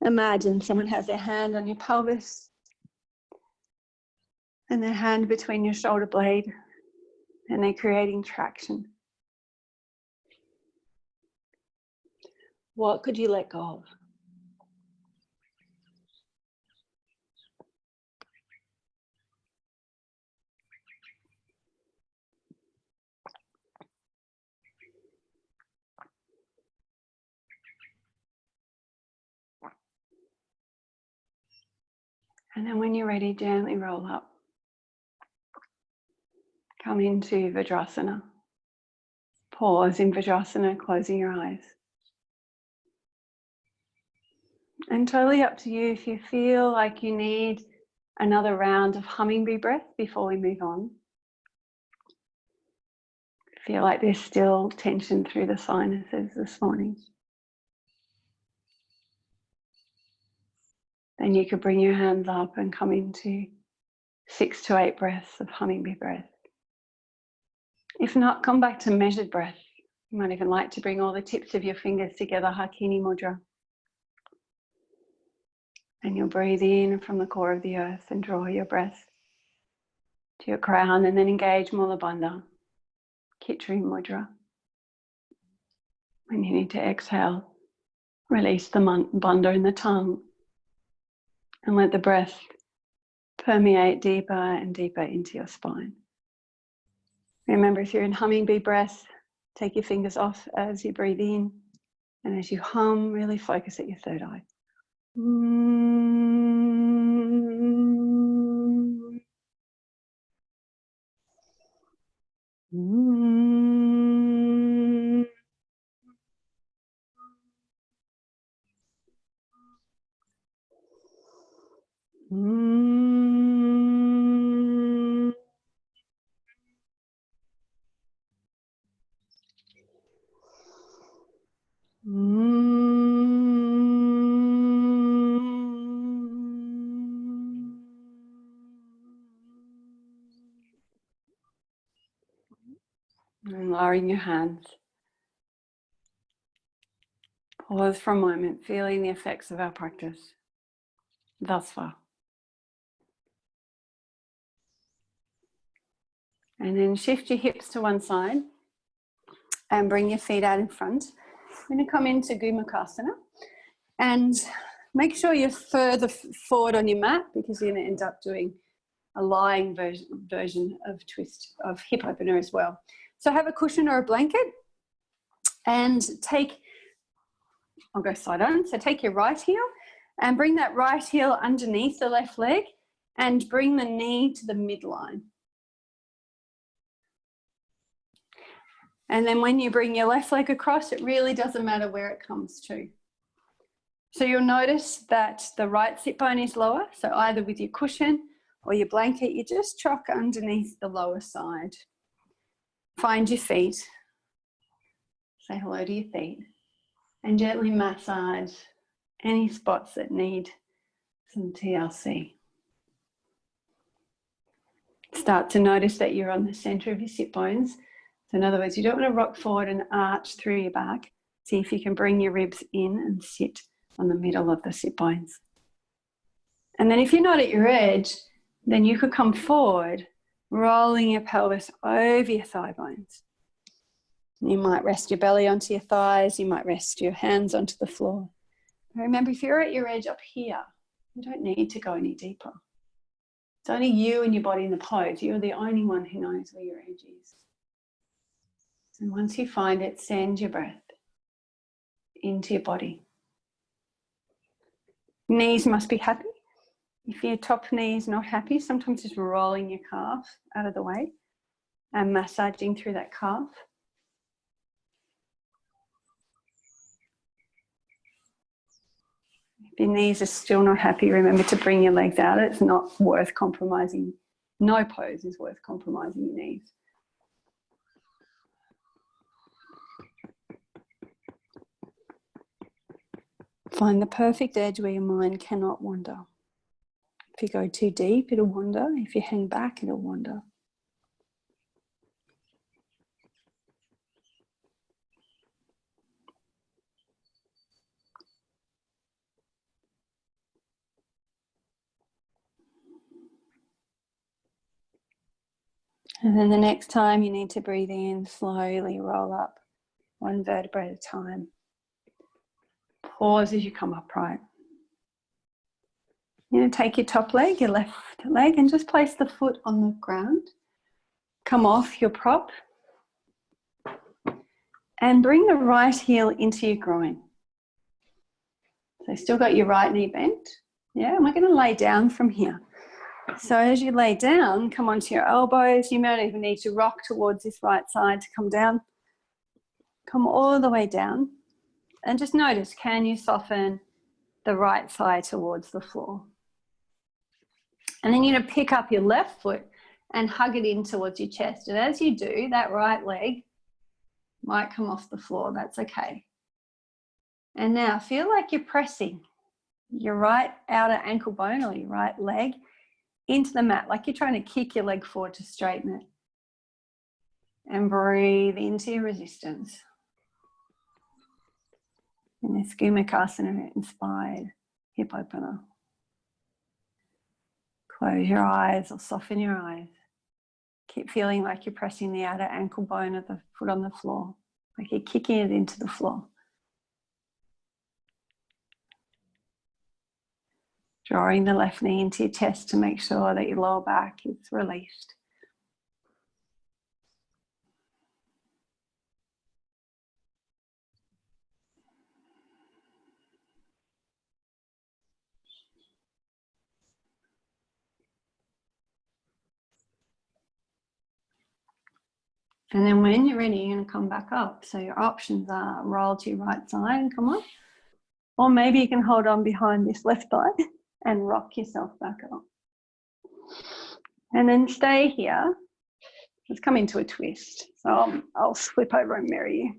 Imagine someone has their hand on your pelvis and their hand between your shoulder blade, and they're creating traction. What could you let go of? And then when you're ready, gently roll up. Come into Vajrasana. Pause in Vajrasana, closing your eyes. And totally up to you if you feel like you need another round of hummingbee breath before we move on. Feel like there's still tension through the sinuses this morning. Then you could bring your hands up and come into 6 to 8 breaths of hummingbee breath. If not, come back to measured breath. You might even like to bring all the tips of your fingers together, Hakini Mudra. And you'll breathe in from the core of the earth and draw your breath to your crown, and then engage Mula Bandha, Khitri Mudra. When you need to exhale, release the bandha in the tongue and let the breath permeate deeper and deeper into your spine. Remember, if you're in hummingbee breath, take your fingers off as you breathe in, and as you hum, really focus at your third eye. And are in your hands. Pause for a moment, feeling the effects of our practice thus far. And then shift your hips to one side and bring your feet out in front. I'm going to come into Gomukhasana and make sure you're further forward on your mat, because you're going to end up doing a lying version of twist of hip opener as well. So have a cushion or a blanket and I'll go side on. So take your right heel and bring that right heel underneath the left leg and bring the knee to the midline. And then when you bring your left leg across, it really doesn't matter where it comes to. So you'll notice that the right sit bone is lower. So either with your cushion or your blanket, you just chuck underneath the lower side. Find your feet. Say hello to your feet. And gently massage any spots that need some TLC. Start to notice that you're on the center of your sit bones. So in other words, you don't want to rock forward and arch through your back. See if you can bring your ribs in and sit on the middle of the sit bones. And then if you're not at your edge, then you could come forward, rolling your pelvis over your thigh bones. You might rest your belly onto your thighs. You might rest your hands onto the floor. Remember, if you're at your edge up here, you don't need to go any deeper. It's only you and your body in the pose. You're the only one who knows where your edge is. And once you find it, send your breath into your body. Knees must be happy. If your top knee is not happy, sometimes just rolling your calf out of the way and massaging through that calf. If your knees are still not happy, remember to bring your legs out. It's not worth compromising. No pose is worth compromising your knees. Find the perfect edge where your mind cannot wander. If you go too deep, it'll wander. If you hang back, it'll wander. And then the next time you need to breathe in, slowly roll up one vertebra at a time. Pause as you come upright. You're going to take your top leg, your left leg, and just place the foot on the ground. Come off your prop. And bring the right heel into your groin. So still got your right knee bent. Yeah, and we're going to lay down from here. So as you lay down, come onto your elbows. You might even need to rock towards this right side to come down. Come all the way down. And just notice, can you soften the right thigh towards the floor? And then you're going to pick up your left foot and hug it in towards your chest. And as you do, that right leg might come off the floor. That's okay. And now feel like you're pressing your right outer ankle bone or your right leg into the mat, like you're trying to kick your leg forward to straighten it. And breathe into your resistance. In this Gomukhasana inspired hip opener. Close your eyes or soften your eyes. Keep feeling like you're pressing the outer ankle bone of the foot on the floor, like you're kicking it into the floor. Drawing the left knee into your chest to make sure that your lower back is released. And then when you're ready, you're going to come back up. So your options are roll to your right side and come up. Or maybe you can hold on behind this left thigh and rock yourself back up. And then stay here. Let's come into a twist. So I'll flip over and mirror you.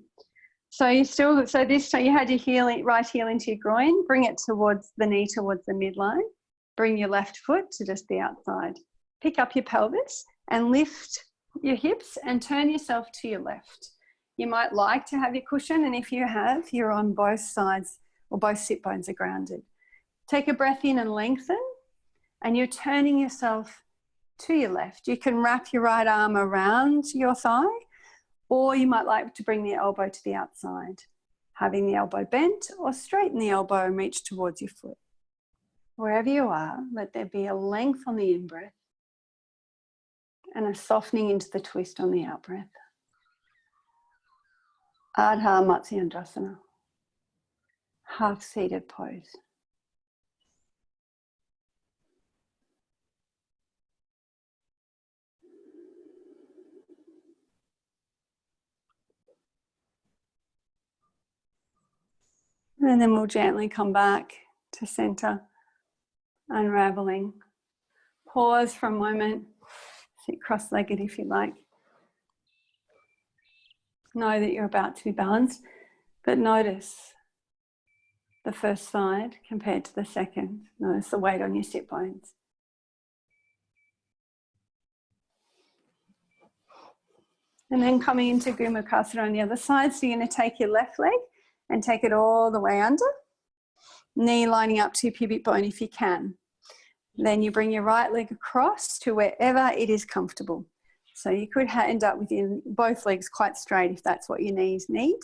So you had your heel, right heel into your groin. Bring it towards the knee, towards the midline. Bring your left foot to just the outside. Pick up your pelvis and lift your hips and turn yourself to your left. You might like to have your cushion, and if you have, you're on both sides or both sit bones are grounded. Take a breath in and lengthen, and you're turning yourself to your left. You can wrap your right arm around your thigh, or you might like to bring the elbow to the outside, having the elbow bent, or straighten the elbow and reach towards your foot. Wherever you are, let there be a length on the in-breath and a softening into the twist on the out-breath. Ardha Matsyendrasana, half-seated pose. And then we'll gently come back to center, unraveling. Pause for a moment, sit cross-legged if you like. Know that you're about to be balanced, but notice the first side compared to the second. Notice the weight on your sit bones. And then coming into Gomukhasana on the other side, so you're going to take your left leg and take it all the way under. Knee lining up to your pubic bone if you can. Then you bring your right leg across to wherever it is comfortable. So you could end up with both legs quite straight if that's what your knees need.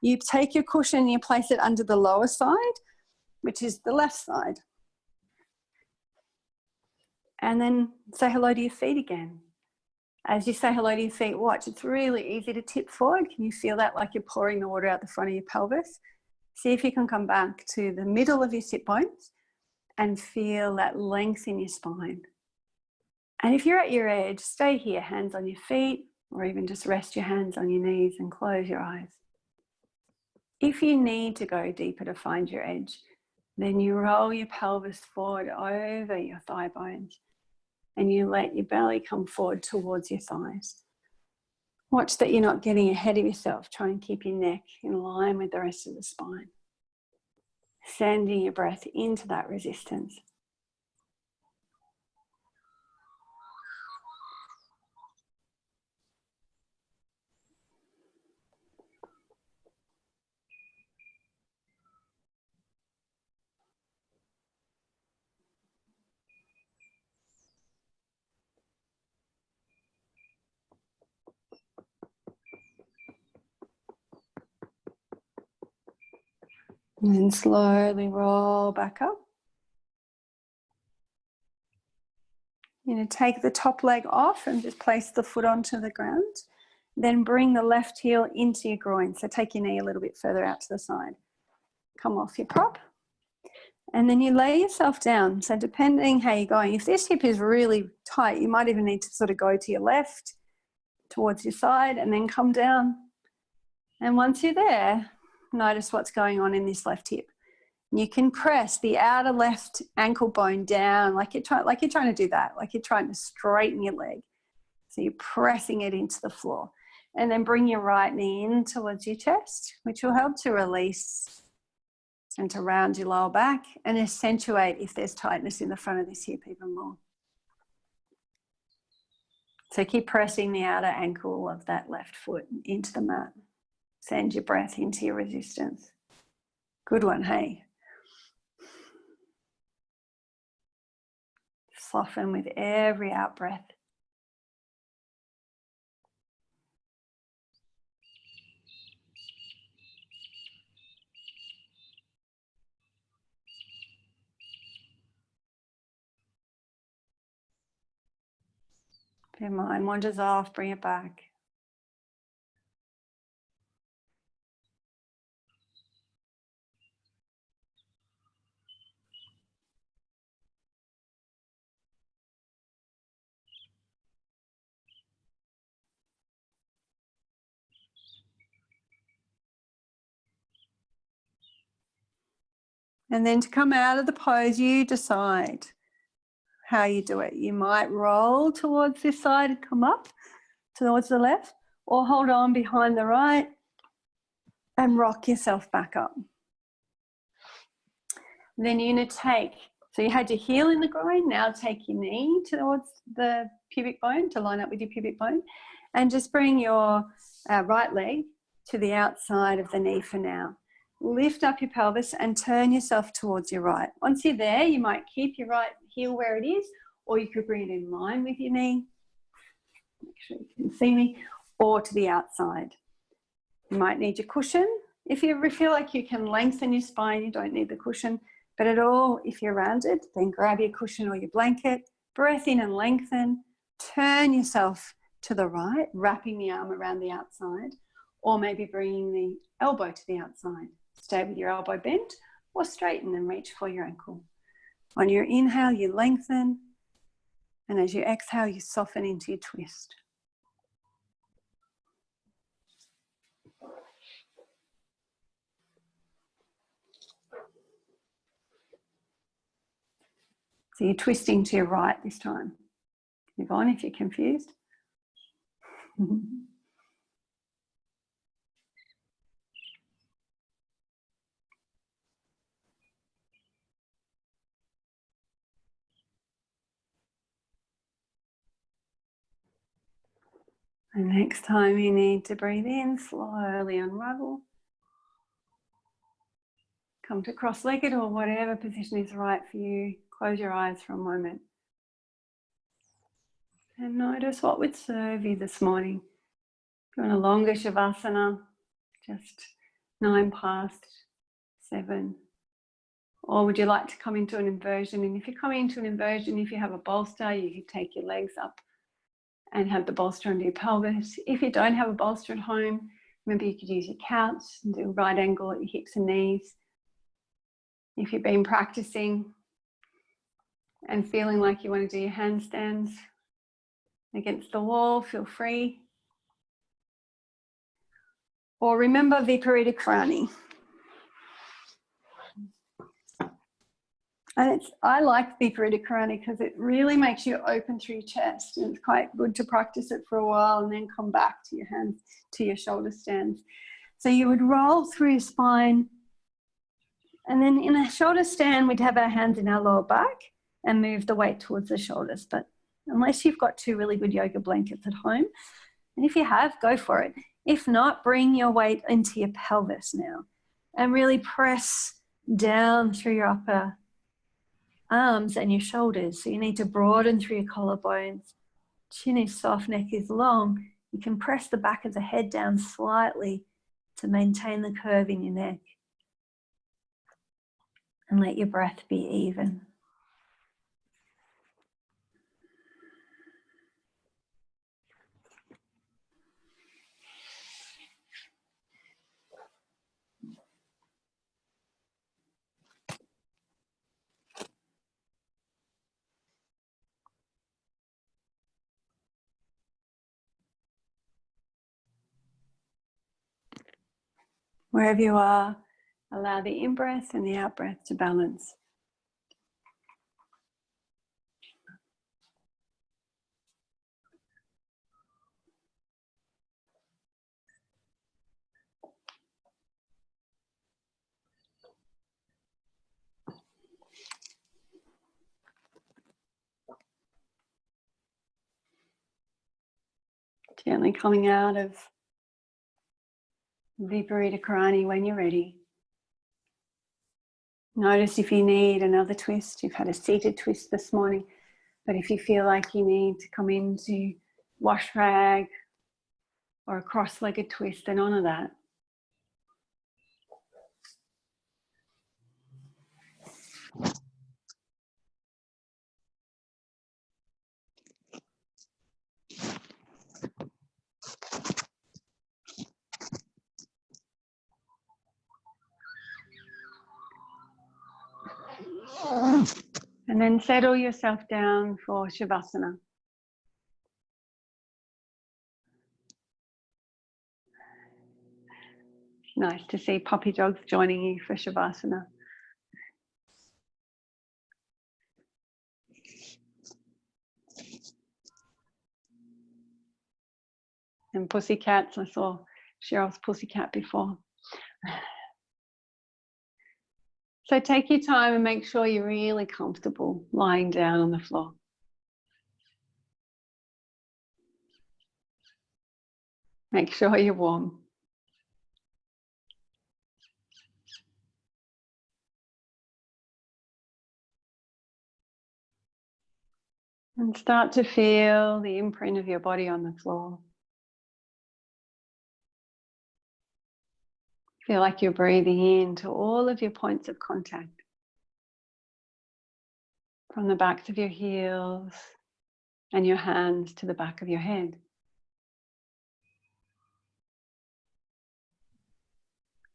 You take your cushion and you place it under the lower side, which is the left side. And then say hello to your feet again. As you say hello to your feet, watch, it's really easy to tip forward. Can you feel that, like you're pouring the water out the front of your pelvis? See if you can come back to the middle of your sit bones and feel that length in your spine. And if you're at your edge, stay here, hands on your feet, or even just rest your hands on your knees and close your eyes. If you need to go deeper to find your edge, then you roll your pelvis forward over your thigh bones and you let your belly come forward towards your thighs. Watch that you're not getting ahead of yourself. Try and keep your neck in line with the rest of the spine. Sending your breath into that resistance. And then slowly roll back up. You're going to take the top leg off and just place the foot onto the ground. Then bring the left heel into your groin. So take your knee a little bit further out to the side. Come off your prop. And then you lay yourself down. So depending how you're going, if this hip is really tight, you might even need to sort of go to your left, towards your side, and then come down. And once you're there, notice what's going on in this left hip. You can press the outer left ankle bone down like you're trying to do that, like you're trying to straighten your leg. So you're pressing it into the floor. And then bring your right knee in towards your chest, which will help to release and to round your lower back and accentuate if there's tightness in the front of this hip even more. So keep pressing the outer ankle of that left foot into the mat. Send your breath into your resistance. Good one, hey. Soften with every out breath. If your mind wanders off, bring it back. And then to come out of the pose, you decide how you do it. You might roll towards this side and come up towards the left, or hold on behind the right and rock yourself back up. Then you're going to take, so you had your heel in the groin, now take your knee towards the pubic bone to line up with your pubic bone, and just bring your right leg to the outside of the knee for now. Lift up your pelvis and turn yourself towards your right. Once you're there, you might keep your right heel where it is, or you could bring it in line with your knee. Make sure you can see me, or to the outside. You might need your cushion. If you feel like you can lengthen your spine, you don't need the cushion. But at all, if you're rounded, then grab your cushion or your blanket, breath in and lengthen, turn yourself to the right, wrapping the arm around the outside, or maybe bringing the elbow to the outside. Stay with your elbow bent or straighten and reach for your ankle. On your inhale, you lengthen, and as you exhale, you soften into your twist. So you're twisting to your right this time. Move on if you're confused. And next time you need to breathe in, slowly unravel. Come to cross-legged or whatever position is right for you. Close your eyes for a moment. And notice what would serve you this morning. If you want a longer Shavasana, just 9 past 7. Or would you like to come into an inversion? And if you're coming into an inversion, if you have a bolster, you can take your legs up and have the bolster under your pelvis. If you don't have a bolster at home, remember you could use your couch and do a right angle at your hips and knees. If you've been practicing and feeling like you want to do your handstands against the wall, feel free. Or remember Viparita Karani. And I like Viparita Karani because it really makes you open through your chest, and it's quite good to practice it for a while and then come back to your hands, to your shoulder stands. So you would roll through your spine, and then in a shoulder stand, we'd have our hands in our lower back and move the weight towards the shoulders. But unless you've got 2 really good yoga blankets at home, and if you have, go for it. If not, bring your weight into your pelvis now and really press down through your upper arms and your shoulders. So you need to broaden through your collarbones. Chin is soft, neck is long. You can press the back of the head down slightly to maintain the curve in your neck. And let your breath be even. Wherever you are, allow the in-breath and the out-breath to balance. Gently coming out of Viparita Karani when you're ready. Notice if you need another twist. You've had a seated twist this morning, but if you feel like you need to come into wash rag or a cross-legged twist, then honour that. And then settle yourself down for Shavasana. Nice to see puppy dogs joining you for Shavasana. And pussycats, I saw Cheryl's pussycat before. So take your time and make sure you're really comfortable lying down on the floor. Make sure you're warm. And start to feel the imprint of your body on the floor. Feel like you're breathing into all of your points of contact. From the backs of your heels and your hands to the back of your head.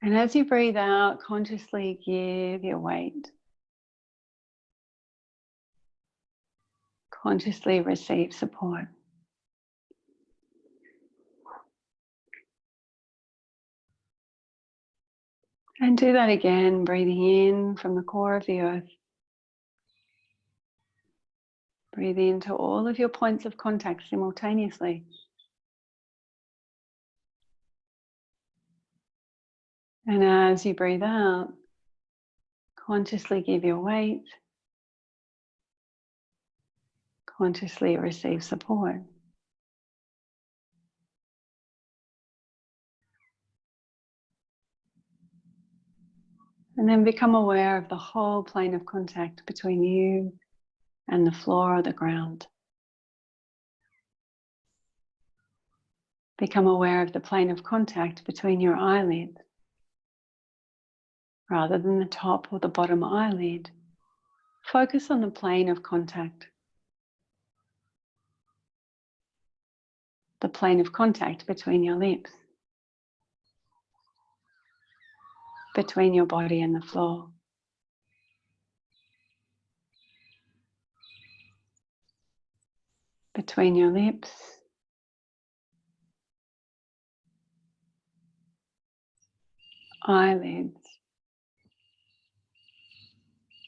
And as you breathe out, consciously give your weight. Consciously receive support. And do that again, breathing in from the core of the earth. Breathe into all of your points of contact simultaneously. And as you breathe out, consciously give your weight. Consciously receive support. And then become aware of the whole plane of contact between you and the floor or the ground. Become aware of the plane of contact between your eyelids. Rather than the top or the bottom eyelid, focus on the plane of contact. The plane of contact between your lips. Between your body and the floor. Between your lips. Eyelids.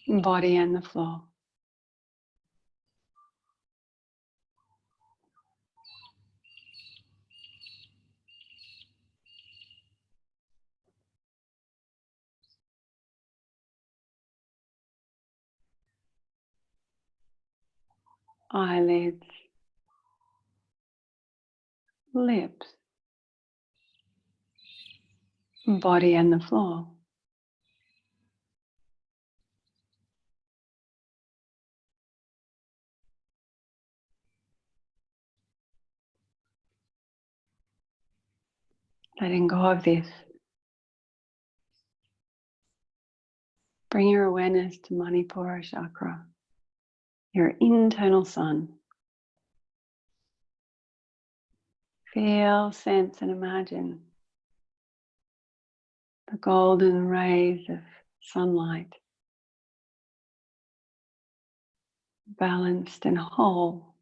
Body and the floor. Eyelids. Lips. Body and the floor. Letting go of this. Bring your awareness to Manipura chakra, your internal sun. Feel, sense, and imagine the golden rays of sunlight, balanced and whole,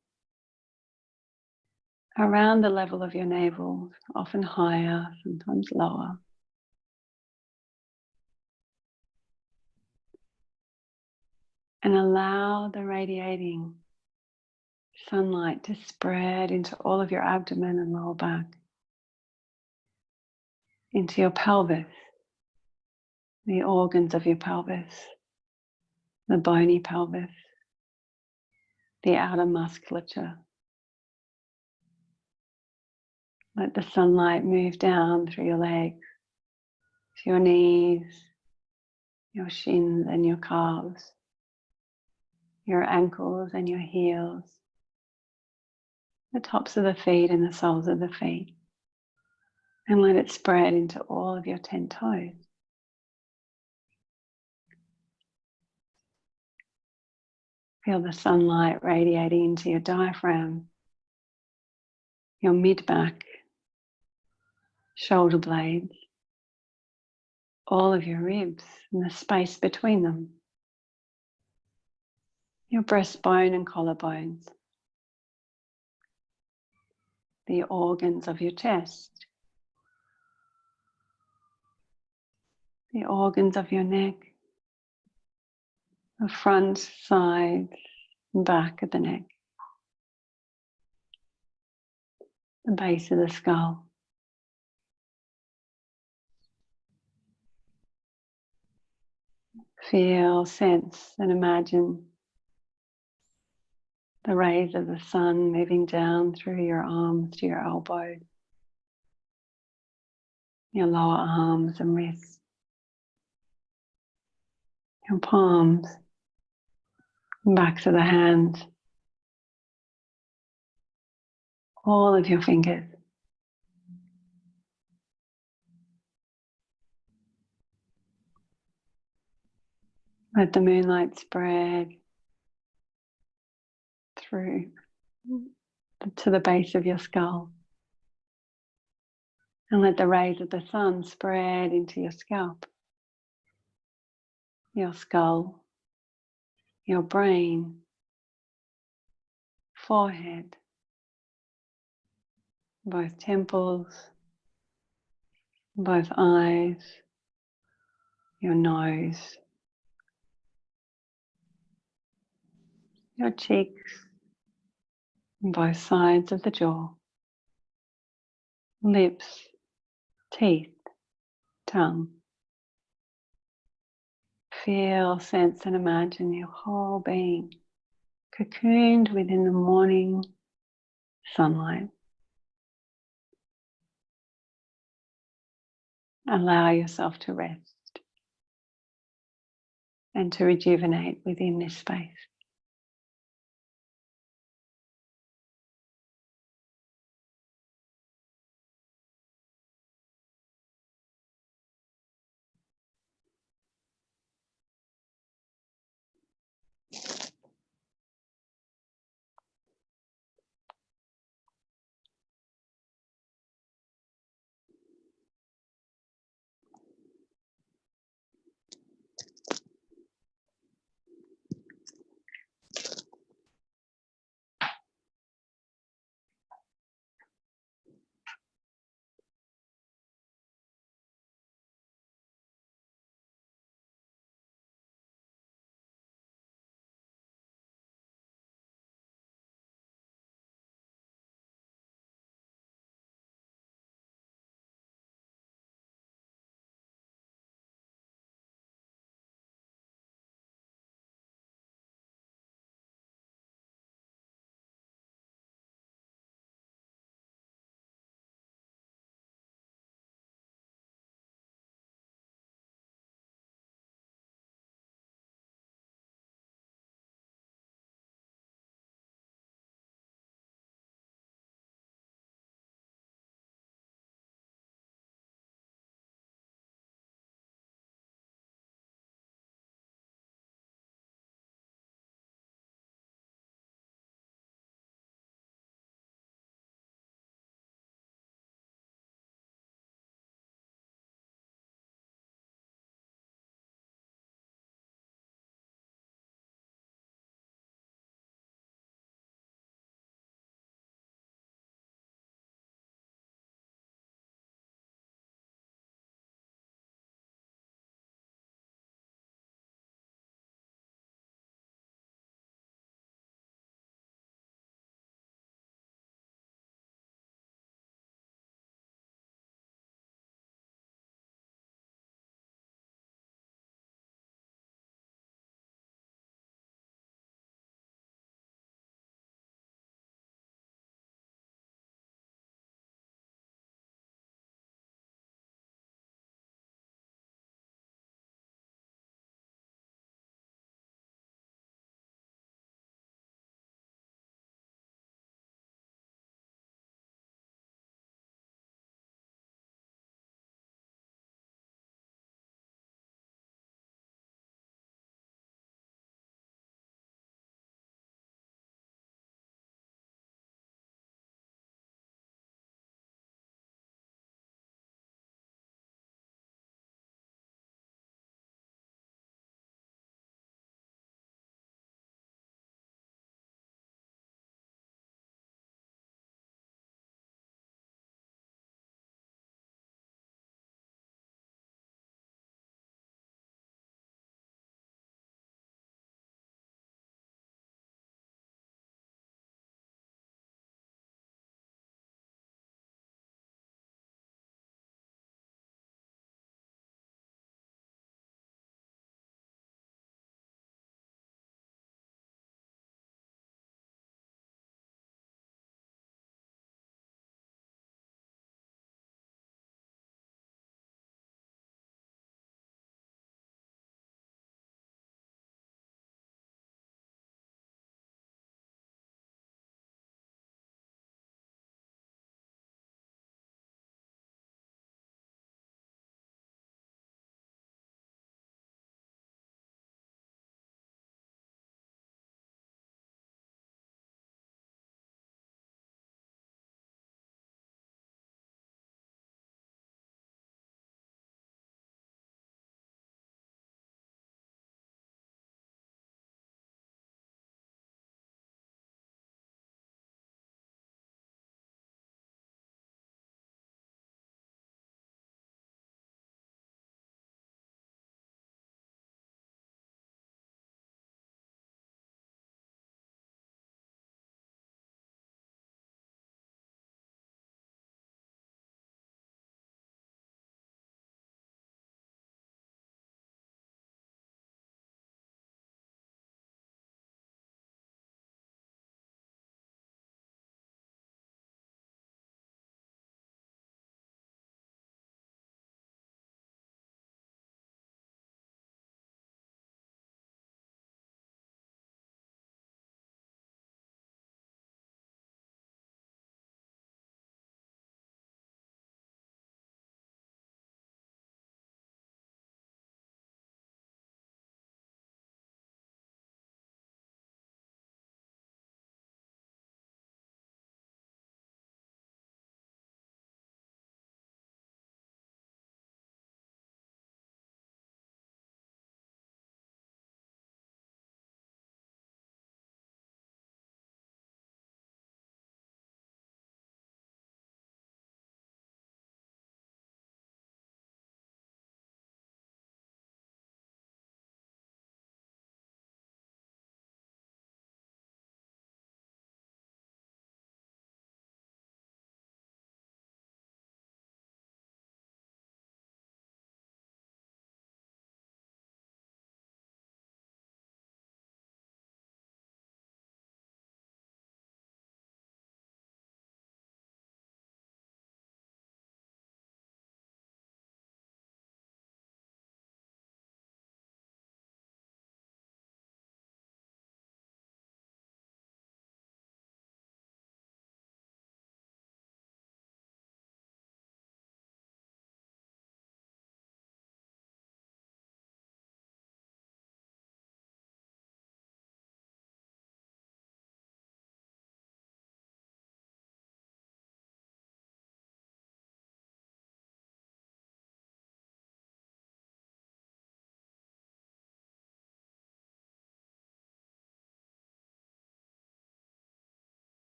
around the level of your navel, often higher, sometimes lower. And allow the radiating sunlight to spread into all of your abdomen and lower back, into your pelvis, the organs of your pelvis, the bony pelvis, the outer musculature. Let the sunlight move down through your legs, to your knees, your shins and your calves, your ankles and your heels, the tops of the feet and the soles of the feet. And let it spread into all of your 10 toes. Feel the sunlight radiating into your diaphragm, your mid-back, shoulder blades, all of your ribs and the space between them, your breastbone and collarbones, the organs of your chest, the organs of your neck, the front, sides, and back of the neck, the base of the skull. Feel, sense, and imagine the rays of the sun moving down through your arms to your elbows, your lower arms and wrists, your palms, backs of the hands, all of your fingers. Let the moonlight spread through to the base of your skull. And let the rays of the sun spread into your scalp, your skull, your brain, forehead, both temples, both eyes, your nose, your cheeks, both sides of the jaw, lips, teeth, tongue. Feel, sense and imagine your whole being cocooned within the morning sunlight. Allow yourself to rest and to rejuvenate within this space.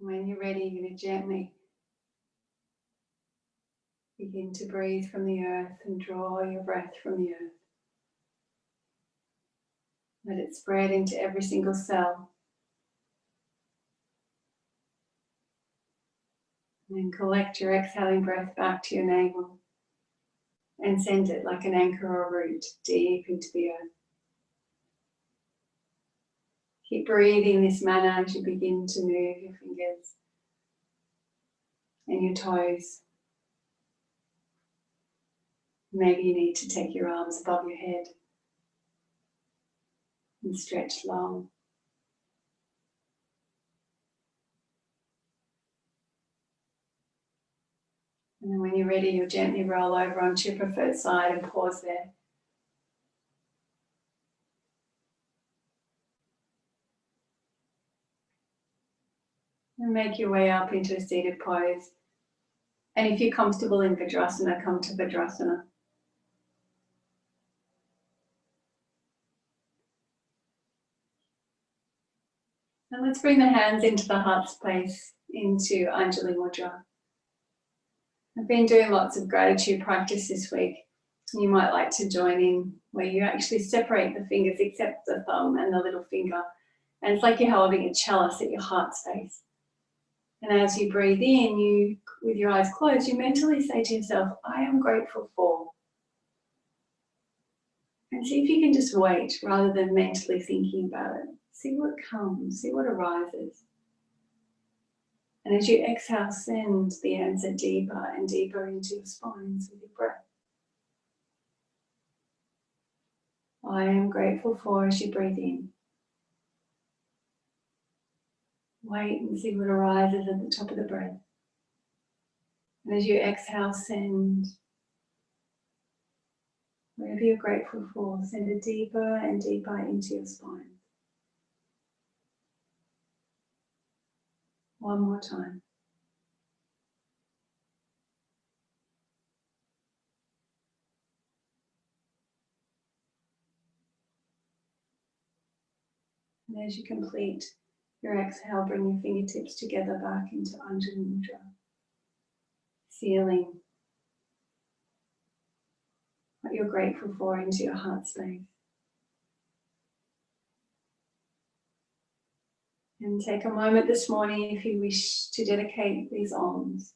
When you're ready, you're going to gently begin to breathe from the earth and draw your breath from the earth. Let it spread into every single cell. And then collect your exhaling breath back to your navel and send it like an anchor or root deep into the earth. Keep breathing this manner as you begin to move your fingers and your toes. Maybe you need to take your arms above your head and stretch long. And then when you're ready, you'll gently roll over onto your preferred side and pause there. And make your way up into a seated pose. And if you're comfortable in Vajrasana, come to Vajrasana. And let's bring the hands into the heart space, into Anjali Mudra. I've been doing lots of gratitude practice this week. You might like to join in where you actually separate the fingers except the thumb and the little finger. And it's like you're holding a chalice at your heart space. And as you breathe in, you, with your eyes closed, you mentally say to yourself, I am grateful for. And see if you can just wait rather than mentally thinking about it. See what comes, see what arises. And as you exhale, send the answer deeper and deeper into your spines with your breath. I am grateful for as you breathe in. Wait and see what arises at the top of the breath. And as you exhale, send whatever you're grateful for, send it deeper and deeper into your spine. One more time. And as you complete your exhale, bring your fingertips together back into Anjali Mudra, sealing what you're grateful for into your heart space. And take a moment this morning if you wish to dedicate these Oms.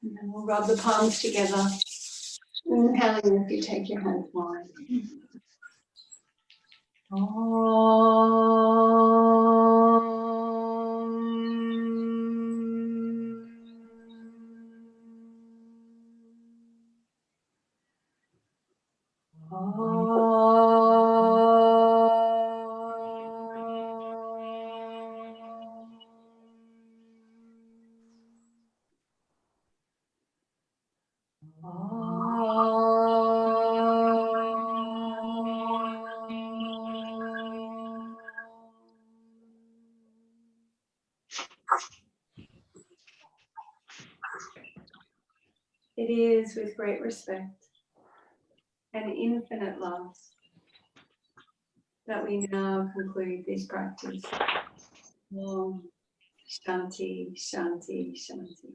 And then we'll rub the palms together. Inhaling if you take your hands wide. It is with great respect and infinite love that we now conclude this practice. Om Shanti, Shanti, Shanti.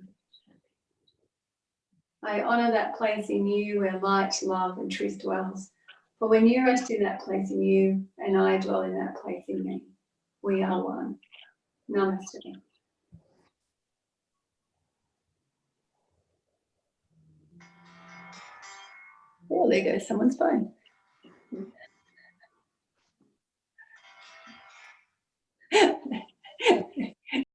I honour that place in you where light, love and truth dwells. For when you rest in that place in you and I dwell in that place in me, we are one. Namaste. Oh, there goes someone's phone.